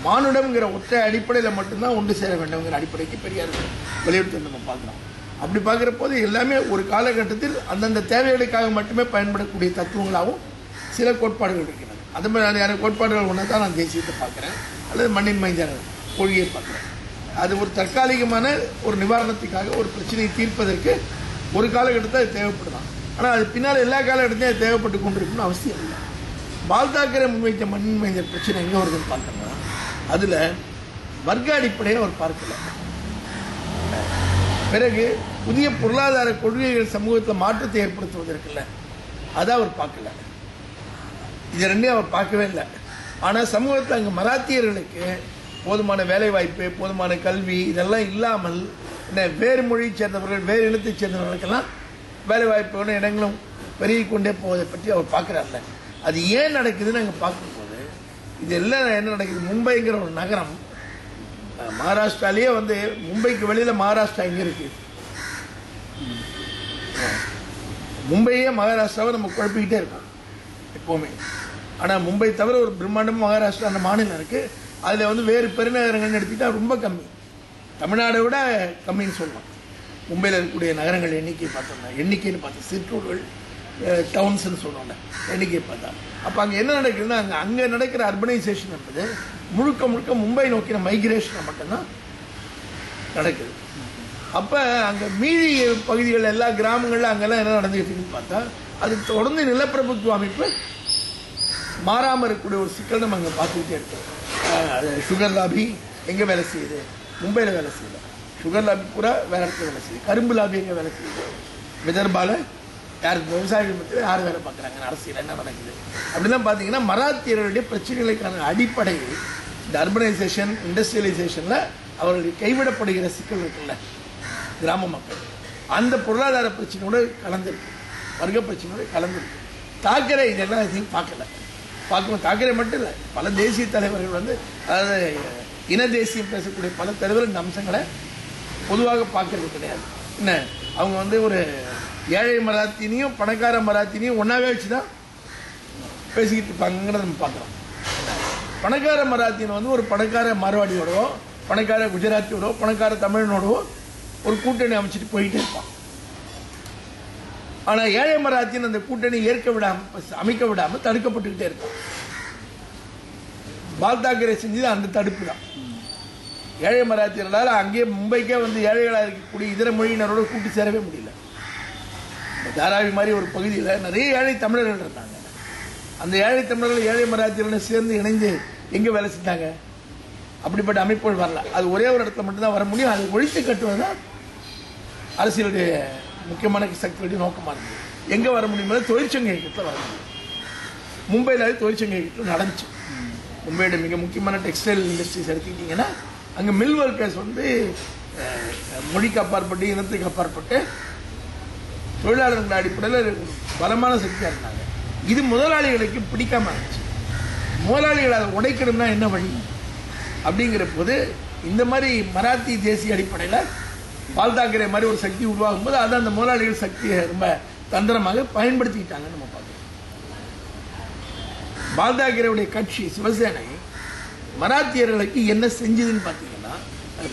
மானுடம்ங்கிற ஒற்றை அடிப்படையில் மட்டும்தான் ஒன்று சேர வேண்டும்ங்கிற அடிப்படைக்கு பெரியார் வலியுறுத்தி நம்ம பார்க்குறோம். அப்படி பார்க்குற போது எல்லாமே ஒரு காலகட்டத்தில் அந்தந்த தேவைகளுக்காக மட்டுமே பயன்படக்கூடிய தத்துவங்களாகவும் சில கோட்பாடுகள் இருக்கிறது. அது மாதிரியான கோட்பாடுகள் ஒன்று தான் நான் தேசியத்தை பார்க்குறேன், அல்லது மண்ணின் மைந்தர் கொள்கையை பார்க்குறேன். அது ஒரு தற்காலிகமான ஒரு நிவாரணத்துக்காக ஒரு பிரச்சனையை தீர்ப்பதற்கு ஒரு காலகட்டத்தில் அது தேவைப்படுதான். ஆனால் அது பின்னால் எல்லா காலகட்டத்தையும் அது தேவைப்பட்டு கொண்டிருக்கணும்னு அவசியம் இல்லை. பால் தாக்கரே முன்வைத்த மண்ணின் மைந்தர் பிரச்சனை எங்கே வருதுன்னு பார்க்கணும். அதில் வர்க்க அடிப்படையில் அவர் பார்க்கல. பிறகு புதிய பொருளாதார கொள்கைகள் சமூகத்தில் மாற்றத்தை ஏற்படுத்துவதற்கில்ல, அதை அவர் பார்க்கல. இது ரெண்டையும் அவர் பார்க்கவே இல்லை. ஆனால் சமூகத்தில் அங்கே மராத்தியர்களுக்கு போதுமான வேலைவாய்ப்பு, போதுமான கல்வி இதெல்லாம் இல்லாமல் வேறு மொழியை சேர்ந்தவர்கள், வேறு இனத்தைச் சேர்ந்தவர்களுக்கெல்லாம் வேலைவாய்ப்புகளும் இடங்களும் பெருகி கொண்டே போவதை பற்றி அவர் பார்க்குறாருல. அது ஏன் நடக்குதுன்னு அங்கே பார்க்கும்போது இது எல்லாம் என்ன நடக்குது? மும்பைங்கிற ஒரு நகரம், மகாராஷ்டிராலேயே வந்து மும்பைக்கு வெளியில் மகாராஷ்டிரா எங்கே இருக்குது? மும்பையே மகாராஷ்டிராவை நம்ம குழப்பிக்கிட்டே இருக்கோம் எப்போவுமே. ஆனால் மும்பை தவிர ஒரு பிரம்மாண்டமாக மகாராஷ்டிரா அந்த மாநிலம் இருக்குது. அதில் வந்து வேறு பெருநகரங்கள்னு எடுத்துக்கிட்டால் ரொம்ப கம்மி, தமிழ்நாடை விட கம்மின்னு சொல்லலாம். மும்பையில் இருக்கக்கூடிய நகரங்கள் எண்ணிக்கைன்னு பார்த்தா சிற்றூர்கள் டவுன்ஸ்ன்னு சொல்லுவோம்ல, எண்ணிக்கையை பார்த்தா அப்போ அங்கே என்ன நடக்குதுன்னா, அங்கே நடக்கிற அர்பனைசேஷன் என்பது முழுக்க முழுக்க மும்பை நோக்கின மைக்ரேஷனை மட்டும்தான் நடக்குது. அப்போ அங்கே மீதி பகுதிகள் எல்லா கிராமங்களில் அங்கெல்லாம் என்ன நடந்துக்கிட்டு இருக்குன்னு பார்த்தா, அது தொடர்ந்து நிலப்பிரபுத்துவ அமைப்பு மாறாமல் இருக்கக்கூடிய ஒரு சிக்கல் நம்ம அங்கே பார்த்துக்கிட்டே இருக்கோம். சுகர் லாபி எங்கே வேலை செய்யுது? மும்பையில் வேலை செய்யுது. சுகர் லாபி பூரா வேறு இடத்துல வேலை செய்யுது. கரும்பு லாபி எங்கே வேலை செய்யுது? விதர்பால யாருக்கு விவசாயிகள் மத்தியில் யார் வேலை பார்க்குறாங்க? அரசியல் என்ன நடக்குது அப்படிலாம் பார்த்தீங்கன்னா, மராத்தியர்களுடைய பிரச்சனைகளுக்கான அடிப்படை இந்த அர்பனைசேஷன், இண்டஸ்ட்ரியலைசேஷனில் அவர்களுக்கு கைவிடப்படுகிற சிக்கல் இருக்குல்ல, கிராம மக்கள் அந்த பொருளாதார பிரச்சனையோடு கலந்துருக்கு, வர்க்க பிரச்சனையோடு கலந்துருக்கு. தாக்கரே இதெல்லாம் எதையும் பார்க்கணும். தாக்கரே மட்டும் இல்லை, பல தேசிய தலைவர்கள் வந்து, அதாவது இன தேசியம் பேசக்கூடிய பல தலைவர்கள் இந்த அம்சங்களை பொதுவாக பார்க்கறது கிடையாது. என்ன, அவங்க வந்து ஒரு ஏழை மராத்தினையும் பணக்கார மராத்தினையும் ஒன்றாவே வச்சு தான் பேசிக்கிட்டு இருப்பாங்கிறத நம்ம பார்க்குறோம். பணக்கார மராத்தியன் வந்து ஒரு பணக்கார மார்வாடியோடவோ பணக்கார குஜராத்தியோடவோ பணக்கார தமிழனோடவோ ஒரு கூட்டணி அமைச்சிட்டு போயிட்டே இருப்பான். ஆனால் ஏழை மராத்தியன் அந்த கூட்டணி அமைக்க விடாமல் தடுக்கப்பட்டுக்கிட்டே இருப்பான். பால் தாக்கரே செஞ்சது அந்த தடுப்பு தான். ஏழை மராத்தியர்களால் அங்கேயே மும்பைக்கே வந்து ஏழைகளாக இருக்கக்கூடிய இதர மொழியினரோட கூட்டு சேரவே முடியல. தாராவி மாதிரி ஒரு பகுதியில் நிறைய ஏழை தமிழர்கள் இருந்தாங்க. அந்த ஏழை தமிழர்கள் ஏழை மராத்தியர்களுடன் சேர்ந்து இணைந்து எங்கே வேலை செஞ்சாங்க? அப்படிப்பட்ட அமைப்புகள் வரல. அது ஒரே ஒரு இடத்துல மட்டும்தான் வர முடியும். அதை ஒழித்து கட்டுவது தான் அரசியலுடைய முக்கியமான சக்தியுடைய நோக்கமாக இருந்தது. எங்கே வர முடியும்? தொழிற்சங்க இயக்கத்தில் வர முடியும். மும்பையில் தொழிற்சங்க இயக்கத்தில் நடந்துச்சு. மும்பையோட மிக முக்கியமான டெக்ஸ்டைல் இண்டஸ்ட்ரீஸ் எடுத்துக்கிட்டிங்கன்னா அங்கே மில் ஒர்க்கர்ஸ் வந்து மொழிக்கு அப்பாற்பட்டு இனத்துக்கு அப்பாற்பட்டு தொழிலாளர்கள் அடிப்படையில் பலமான சக்தியாக இருந்தாங்க. இது முதலாளிகளுக்கு பிடிக்காம இருந்துச்சு. முதலாளிகள் அதை உடைக்கணும்னா என்ன வழி அப்படிங்கிற போது இந்த மாதிரி மராத்தி தேசிய அடிப்படையில் பால் தாக்கரே மாதிரி ஒரு சக்தி உருவாகும் போது அதை அந்த முதலாளிகள் சக்தியை ரொம்ப தந்திரமாக பயன்படுத்திக்கிட்டாங்கன்னு நம்ம பார்க்குறோம். பால் தாக்கரேவுடைய கட்சி சிவசேனை மராத்தியர்களுக்கு என்ன செஞ்சதுன்னு பார்த்தீங்கன்னா,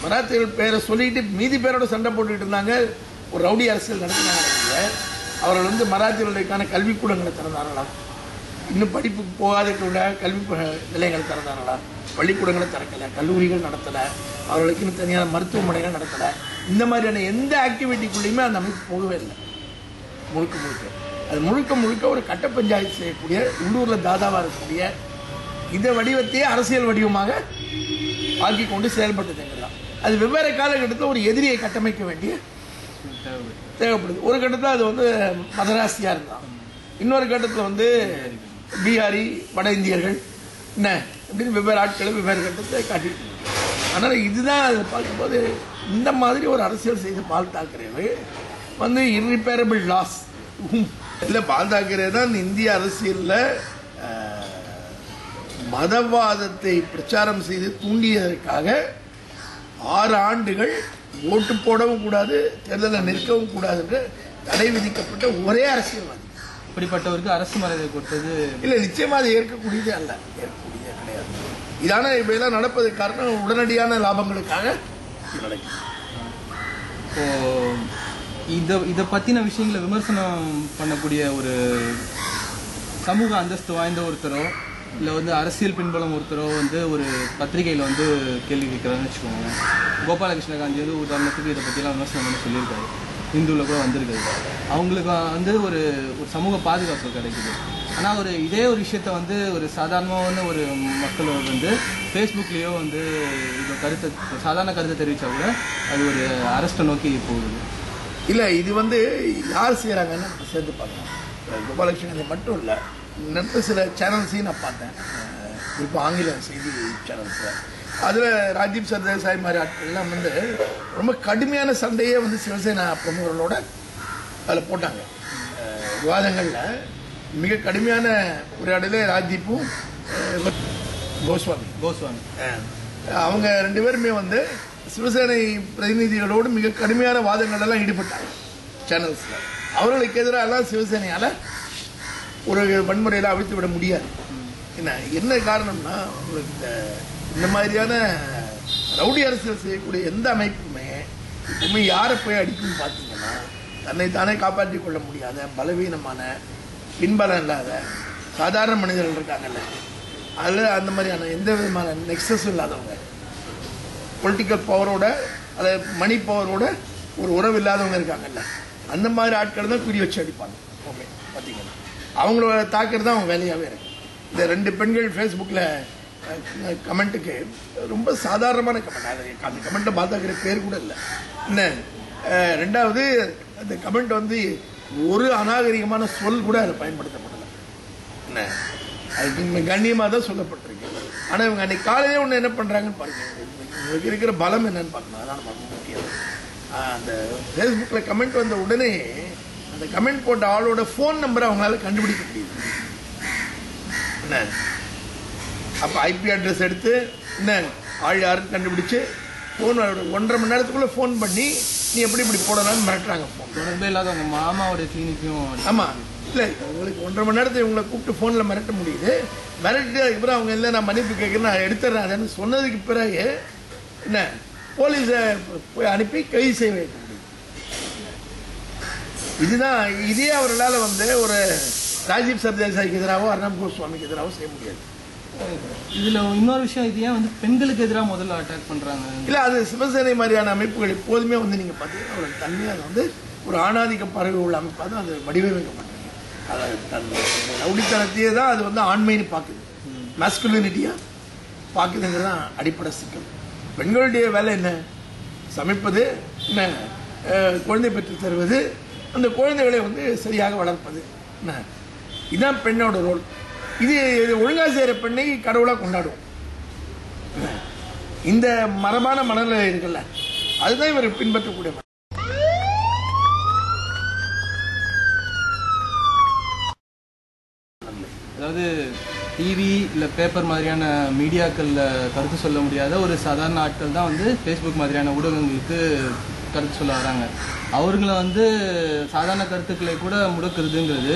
மராத்தியர்கள் பேரை சொல்லிட்டு மீதி பேரோட சண்டை போட்டுக்கிட்டு இருந்தாங்க. ஒரு ரவுடி அரசியல் நடத்தினாங்க. அவர்கள் வந்து மராத்தியர்களுக்கான கல்விக்கூடங்களை திறந்தார்களா, இன்னும் படிப்புக்கு போகாத கல்வி நிலையங்களை திறந்தார்களா, பள்ளிக்கூடங்களை திறக்கலை, கல்லூரிகள் நடத்தலை, அவர்களுக்கு இன்னும் தனியான மருத்துவமனைகள் நடத்தலை. இந்த மாதிரியான எந்த ஆக்டிவிட்டிக்குள்ளேயுமே அந்த அமைப்பு போகவே இல்லை. முழுக்க முழுக்க ஒரு கட்ட பஞ்சாயத்து செய்யக்கூடிய உள்ளூரில் தாதாவாக இருக்கக்கூடிய இந்த வடிவத்தையே அரசியல் வடிவமாக ஆக்கி கொண்டு செயல்பட்டதுங்கிறதான். அது வெவ்வேறு காலகட்டத்தில் ஒரு எதிரியை கட்டமைக்க வேண்டிய தேவைப்படுது. ஒரு கட்டத்தில் அது வந்து மதராசியாக இருந்தான், இன்னொரு கட்டத்தில் வந்து பீகாரி வட இந்தியர்கள் என்ன அப்படின்னு வெவ்வேறு ஆட்களை வெவ்வேறு கட்டத்தை காட்டிட்டு. அதனால் இதுதான் அதை பார்க்கும்போது இந்த மாதிரி ஒரு அரசியல் செய்த பால் தாக்கரே வந்து இர்ரிப்பேரபிள் லாஸ் இல்லை. பால் தாக்கரே தான் இந்திய அரசியலில் மதவாதத்தை பிரச்சாரம் செய்து தூண்டியதற்காக 6 ஆண்டுகள் ஓட்டு போடவும் கூடாது, தேர்தலில் நிற்கவும் கூடாது என்று தடை விதிக்கப்பட்ட ஒரே அரசியல்வாதி. இப்படிப்பட்டவருக்கு அரசு மரியாதை கொடுத்தது இல்லை, நிச்சயமாக அது ஏற்கக்கூடியதே அல்ல, ஏற்கக்கூடியதே கிடையாது. இதான இப்பெல்லாம் நடப்பதற்கு காரணம் உடனடியான லாபங்களுக்காக நடக்கும். இப்போ இதை பற்றின விஷயங்களை விமர்சனம் பண்ணக்கூடிய ஒரு சமூக அந்தஸ்து வாய்ந்த ஒருத்தரோ இல்லை வந்து அரசியல் பின்புலம் ஒருத்தரோ வந்து ஒரு பத்திரிகையில் வந்து கேள்வி கேட்குறாருன்னு வச்சுக்கோங்க. கோபாலகிருஷ்ண காந்தி வந்து உதாரணத்துக்கு இதை பற்றிலாம் விமர்சனம் பண்ணி சொல்லியிருக்காரு, இந்துவில் கூட வந்திருக்காரு. அவங்களுக்கு வந்து ஒரு சமூக பாதுகாப்பு கிடைக்குது. ஆனால் இதே ஒரு விஷயத்த வந்து ஒரு சாதாரணமான ஒரு மக்கள் வந்து ஃபேஸ்புக்லேயோ வந்து இது சாதாரண கருத்தை தெரிவித்தா கூட அது ஒரு அரஸ்ட்டை நோக்கி போகுது. இல்லை, இது வந்து யார் செய்கிறாங்கன்னு சேர்ந்து பார்க்கலாம். கோபாலகிருஷ்ண காந்தி மட்டும் இல்லை, நேற்று சில சேனல்ஸையும் நான் பார்த்தேன், இப்போ ஆங்கில செய்தி சேனல்ஸில். அதில் ராஜீவ் சர்தேசாய் மாதிரி ஆட்கள்லாம் வந்து ரொம்ப கடுமையான சண்டையே வந்து சிவசேனா பிரமுகர்களோட அதில் போட்டாங்க. விவாதங்களில் மிக கடுமையான உரையாடலே ராஜ்தீப்பும் கோஸ்வாமி அவங்க 2 பேருமே வந்து சிவசேனை பிரதிநிதிகளோடு மிக கடுமையான வாதங்களெல்லாம் ஈடுபட்டாங்க சேனல்ஸில். அவர்களுக்கு எதிராக சிவசேனையால் ஒரு வன்முறையில் அவிழ்த்து விட முடியாது. என்ன காரணம்னா, உங்களுக்கு இந்த மாதிரியான ரவுடி அரசியல் செய்யக்கூடிய எந்த அமைப்புமே இப்பவுமே யாரை போய் அடிக்குன்னு பார்த்தீங்கன்னா, தன்னை தானே காப்பாற்றி கொள்ள முடியாத பலவீனமான பின்பலம் இல்லாத சாதாரண மனிதர்கள் இருக்காங்கல்ல, அதில் அந்த மாதிரியான எந்த விதமான நெக்ஸஸும் இல்லாதவங்க, பொலிட்டிக்கல் பவரோட அதை மணி பவரோட ஒரு உறவு இல்லாதவங்க இருக்காங்கல்ல, அந்த மாதிரி ஆட்கள் தான் குறி வச்சு அடிப்பாங்க. ஓகே, பார்த்தீங்கன்னா அவங்களோட தாக்கிறது தான் அவங்க வேலையாகவே இருக்கு. இந்த 2 பெண்கள் ஃபேஸ்புக்கில் கமெண்ட்டுக்கு ரொம்ப சாதாரணமான கமெண்ட், அது அந்த கமெண்ட்டை பார்த்தாக்கிற பேர் கூட இல்லை. என்ன, 2வது அந்த கமெண்ட் வந்து ஒரு அநாகரிகமான சொல் கூட அதை பயன்படுத்தப்படலை. என்ன, அது கண்ணியமாக தான் சொல்லப்பட்டிருக்கு. ஆனால் இவங்க அன்றைக்கி காலையிலே ஒன்று என்ன பண்ணுறாங்கன்னு பாருங்க, உங்களுக்கு இருக்கிற பலம் என்னன்னு பார்க்கணும். அதான் நம்ம முக்கியம். அந்த ஃபேஸ்புக்கில் கமெண்ட் வந்த உடனே அந்த கமெண்ட் போட்ட ஆளோட ஃபோன் நம்பரை அவங்களால கண்டுபிடிக்க முடியுது. என்ன, அப்போ ஐபி அட்ரஸ் எடுத்து என்ன ஆள் யாருன்னு கண்டுபிடிச்சு ஃபோன் 1.5 மணி நேரத்துக்குள்ளே ஃபோன் பண்ணி நீ எப்படி இப்படி போடலான்னு மிரட்டுறாங்க. ஃபோன் தொடர்பே இல்லாத அவங்க மாமாவோட கிளினிக்கும். ஆமாம், இல்லை உங்களுக்கு 1.5 மணி நேரத்தில் இவங்களை கூப்பிட்டு ஃபோனில் மிரட்ட முடியுது. மிரட்டிட்டு அதுக்கப்புறம் அவங்க இல்லை நான் மன்னிப்பு கேட்குறேன் நான் எடுத்துடுறேன் அதுன்னு சொன்னதுக்கு பிறகு என்ன போலீஸை போய் அனுப்பி கைது செய்ய வைக்க முடியும். இதுதான் இதே அவர்களால் ஒரு ராஜீவ் சர்தேசாய்க்கு எதிராகவோ அர்ணப் கோஸ்வாமிக்கு எதிராகவோ செய்ய முடியாது. இதில் இன்னொரு விஷயம் இது ஏன் பெண்களுக்கு எதிராக முதல்ல அட்டாக் பண்ணுறாங்க? இல்லை அது சிவசேனை மாதிரியான அமைப்புகள் எப்போதுமே நீங்கள் பார்த்தீங்கன்னா ஒரு தன்மையாக அது ஒரு ஆணாதிக்க பறவை உள்ள அமைப்பாக தான் அது வடிவமைக்கப்பட்டது. அதை தன் ரவுடித்தனத்தையே தான் அது ஆண்மைன்னு பார்க்குது, மாஸ்குலினிட்டியாக பார்க்குதுங்கிறது தான் அடிப்படை சிக்கல். பெண்களுடைய வேலை என்ன? சமைப்பது, என்ன குழந்தை பெற்று தருவது, அந்த குழந்தைகளை சரியாக வளர்ப்பது, என்ன இதுதான் பெண்ணோட ரோல். இது ஒழுங்காக செய்கிற பெண்ணை கடவுளாக கொண்டாடுவோம். இந்த மரபான மனநிலை இருக்குல்ல அதுதான் இவர் பின்பற்றக்கூடிய. அதாவது டிவி இல்லை பேப்பர் மாதிரியான மீடியாக்களில் கருத்து சொல்ல முடியாத ஒரு சாதாரண ஆட்கள் தான் ஃபேஸ்புக் மாதிரியான ஊடகங்களுக்கு கருத்து சொல்ல வராங்க. அவர்களை சாதாரண கருத்துக்களை கூட முடக்கிறதுங்கிறது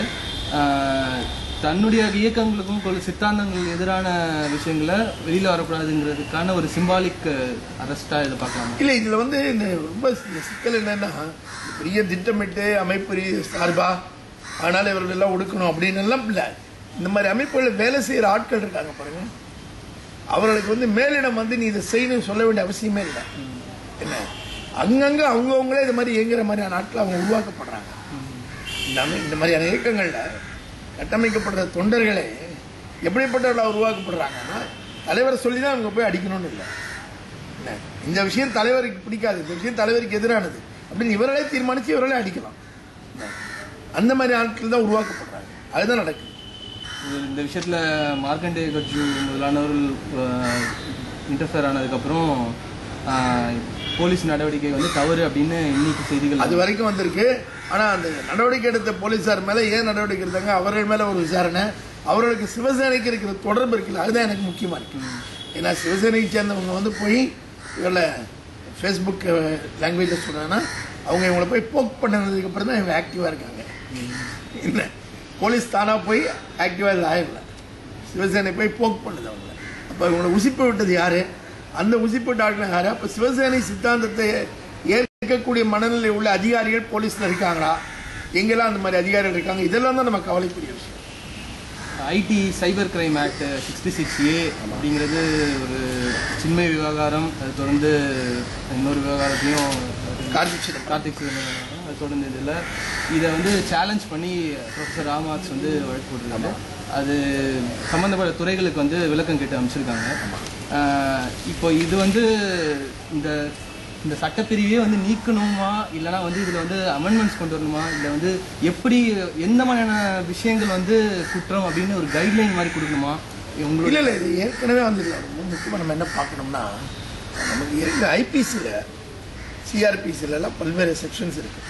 தன்னுடைய இயக்கங்களுக்கும் சித்தாந்தங்கள் எதிரான விஷயங்களை வெளியில் வரக்கூடாதுங்கிறதுக்கான ஒரு சிம்பாலிக் அரெஸ்டாக இதை பார்க்கலாம். இல்லை இதில் இந்த ரொம்ப சிக்கல் என்னன்னா பெரிய திட்டமிட்டு அமைப்பு சார்பா அதனால் இவர்கள் எல்லாம் ஒடுக்கணும் அப்படின்னு எல்லாம் இல்லை. இந்த மாதிரி அமைப்புகளில் வேலை செய்கிற ஆட்கள் இருக்காங்க பாருங்க, அவர்களுக்கு மேலிடம் நீ இதை செய்யணும்னு சொல்ல வேண்டிய அவசியமே இல்லை. என்ன அங்கங்கே அவங்கவுங்களே இது மாதிரி இயங்குற மாதிரியான ஆட்கள் அவங்க உருவாக்கப்படுறாங்க. இந்த மாதிரியான இயக்கங்களில் கட்டமைக்கப்படுற தொண்டர்களே எப்படிப்பட்டவர்களாக உருவாக்கப்படுறாங்கன்னா தலைவரை சொல்லி தான் அவங்க போய் அடிக்கணும்னு இல்லை. என்ன இந்த விஷயம் தலைவருக்கு பிடிக்காது, இந்த விஷயம் தலைவருக்கு எதிரானது அப்படின்னு இவர்களே தீர்மானித்து இவர்களே அடிக்கலாம். அந்த மாதிரி ஆட்கள் தான் உருவாக்கப்படுறாங்க. அதுதான் நடக்குது. இந்த விஷயத்தில் மார்க்கண்டே கட்ஜு முதலானவர்கள் இன்டர்ஃபியர் ஆனதுக்கப்புறம் போலீஸ் நடவடிக்கை தவறு அப்படின்னு இன்னைக்கு செய்திகள் அது வரைக்கும் வந்திருக்கு. ஆனால் அந்த நடவடிக்கை எடுத்த போலீஸார் மேலே ஏன் நடவடிக்கை எடுத்தாங்க, அவர்கள் மேலே ஒரு விசாரணை, அவர்களுக்கு சிவசேனைக்கு இருக்கிற தொடர்பு இருக்குல்ல அதுதான் எனக்கு முக்கியமாக இருக்குது. ஏன்னா சிவசேனைக்கு சேர்ந்தவங்க போய் இவங்களை ஃபேஸ்புக் லாங்குவேஜில் சொன்னாங்கன்னா அவங்க இவங்களை போய் போக் பண்ணதுக்கு அப்புறம் தான் இவங்க ஆக்டிவாக இருக்காங்க. என்ன போலீஸ் தானாக போய் ஆக்டிவாக ஆகல, சிவசேனை போய் போக் பண்ணுது அவங்க. அப்போ இவங்களை உசிப்பு விட்டது யார்? அந்த உசிப்பிட்ட ஆட்கள் யார்? அப்போ சிவசேனை சித்தாந்தத்தை ஏற்கக்கூடிய மனநிலை உள்ள அதிகாரிகள் போலீஸில் இருக்காங்களா? எங்கெல்லாம் அந்த மாதிரி அதிகாரிகள் இருக்காங்க? இதெல்லாம் தான் நம்ம கவலைக்குரிய விஷயம். ID cyber crime act 66A அப்படிங்கிறது ஒரு சின்மை விவகாரம், அது தொடர்ந்து இன்னொரு விவகாரத்தையும் கார்த்திக் சிதம்பரம் அது தொடர்ந்து இதை சேலஞ்ச் பண்ணி ப்ரொஃபஸர் ராமார்க்ஸ் வழக்கு போட்டிருக்காங்க. அது சம்மந்தப்பட்ட துறைகளுக்கு விளக்கம் கேட்டு அமைச்சிருக்காங்க. இப்போ இது இந்த சட்டப்பிரிவே நீக்கணுமா இல்லைனா இதில் அமெண்ட்மெண்ட்ஸ் கொண்டு வரணுமா, இல்லை எப்படி எந்த மாதிரியான விஷயங்கள் குற்றம் அப்படின்னு ஒரு கைட்லைன் மாதிரி கொடுக்கணுமா? உங்களுக்கு இல்லை இது ஏற்கனவே ரொம்ப முக்கியமாக நம்ம என்ன பார்க்கணும்னா நமக்கு இருக்க ஐபிசியில் சிஆர்பிசிலெல்லாம் பல்வேறு செக்ஷன்ஸ் இருக்குது.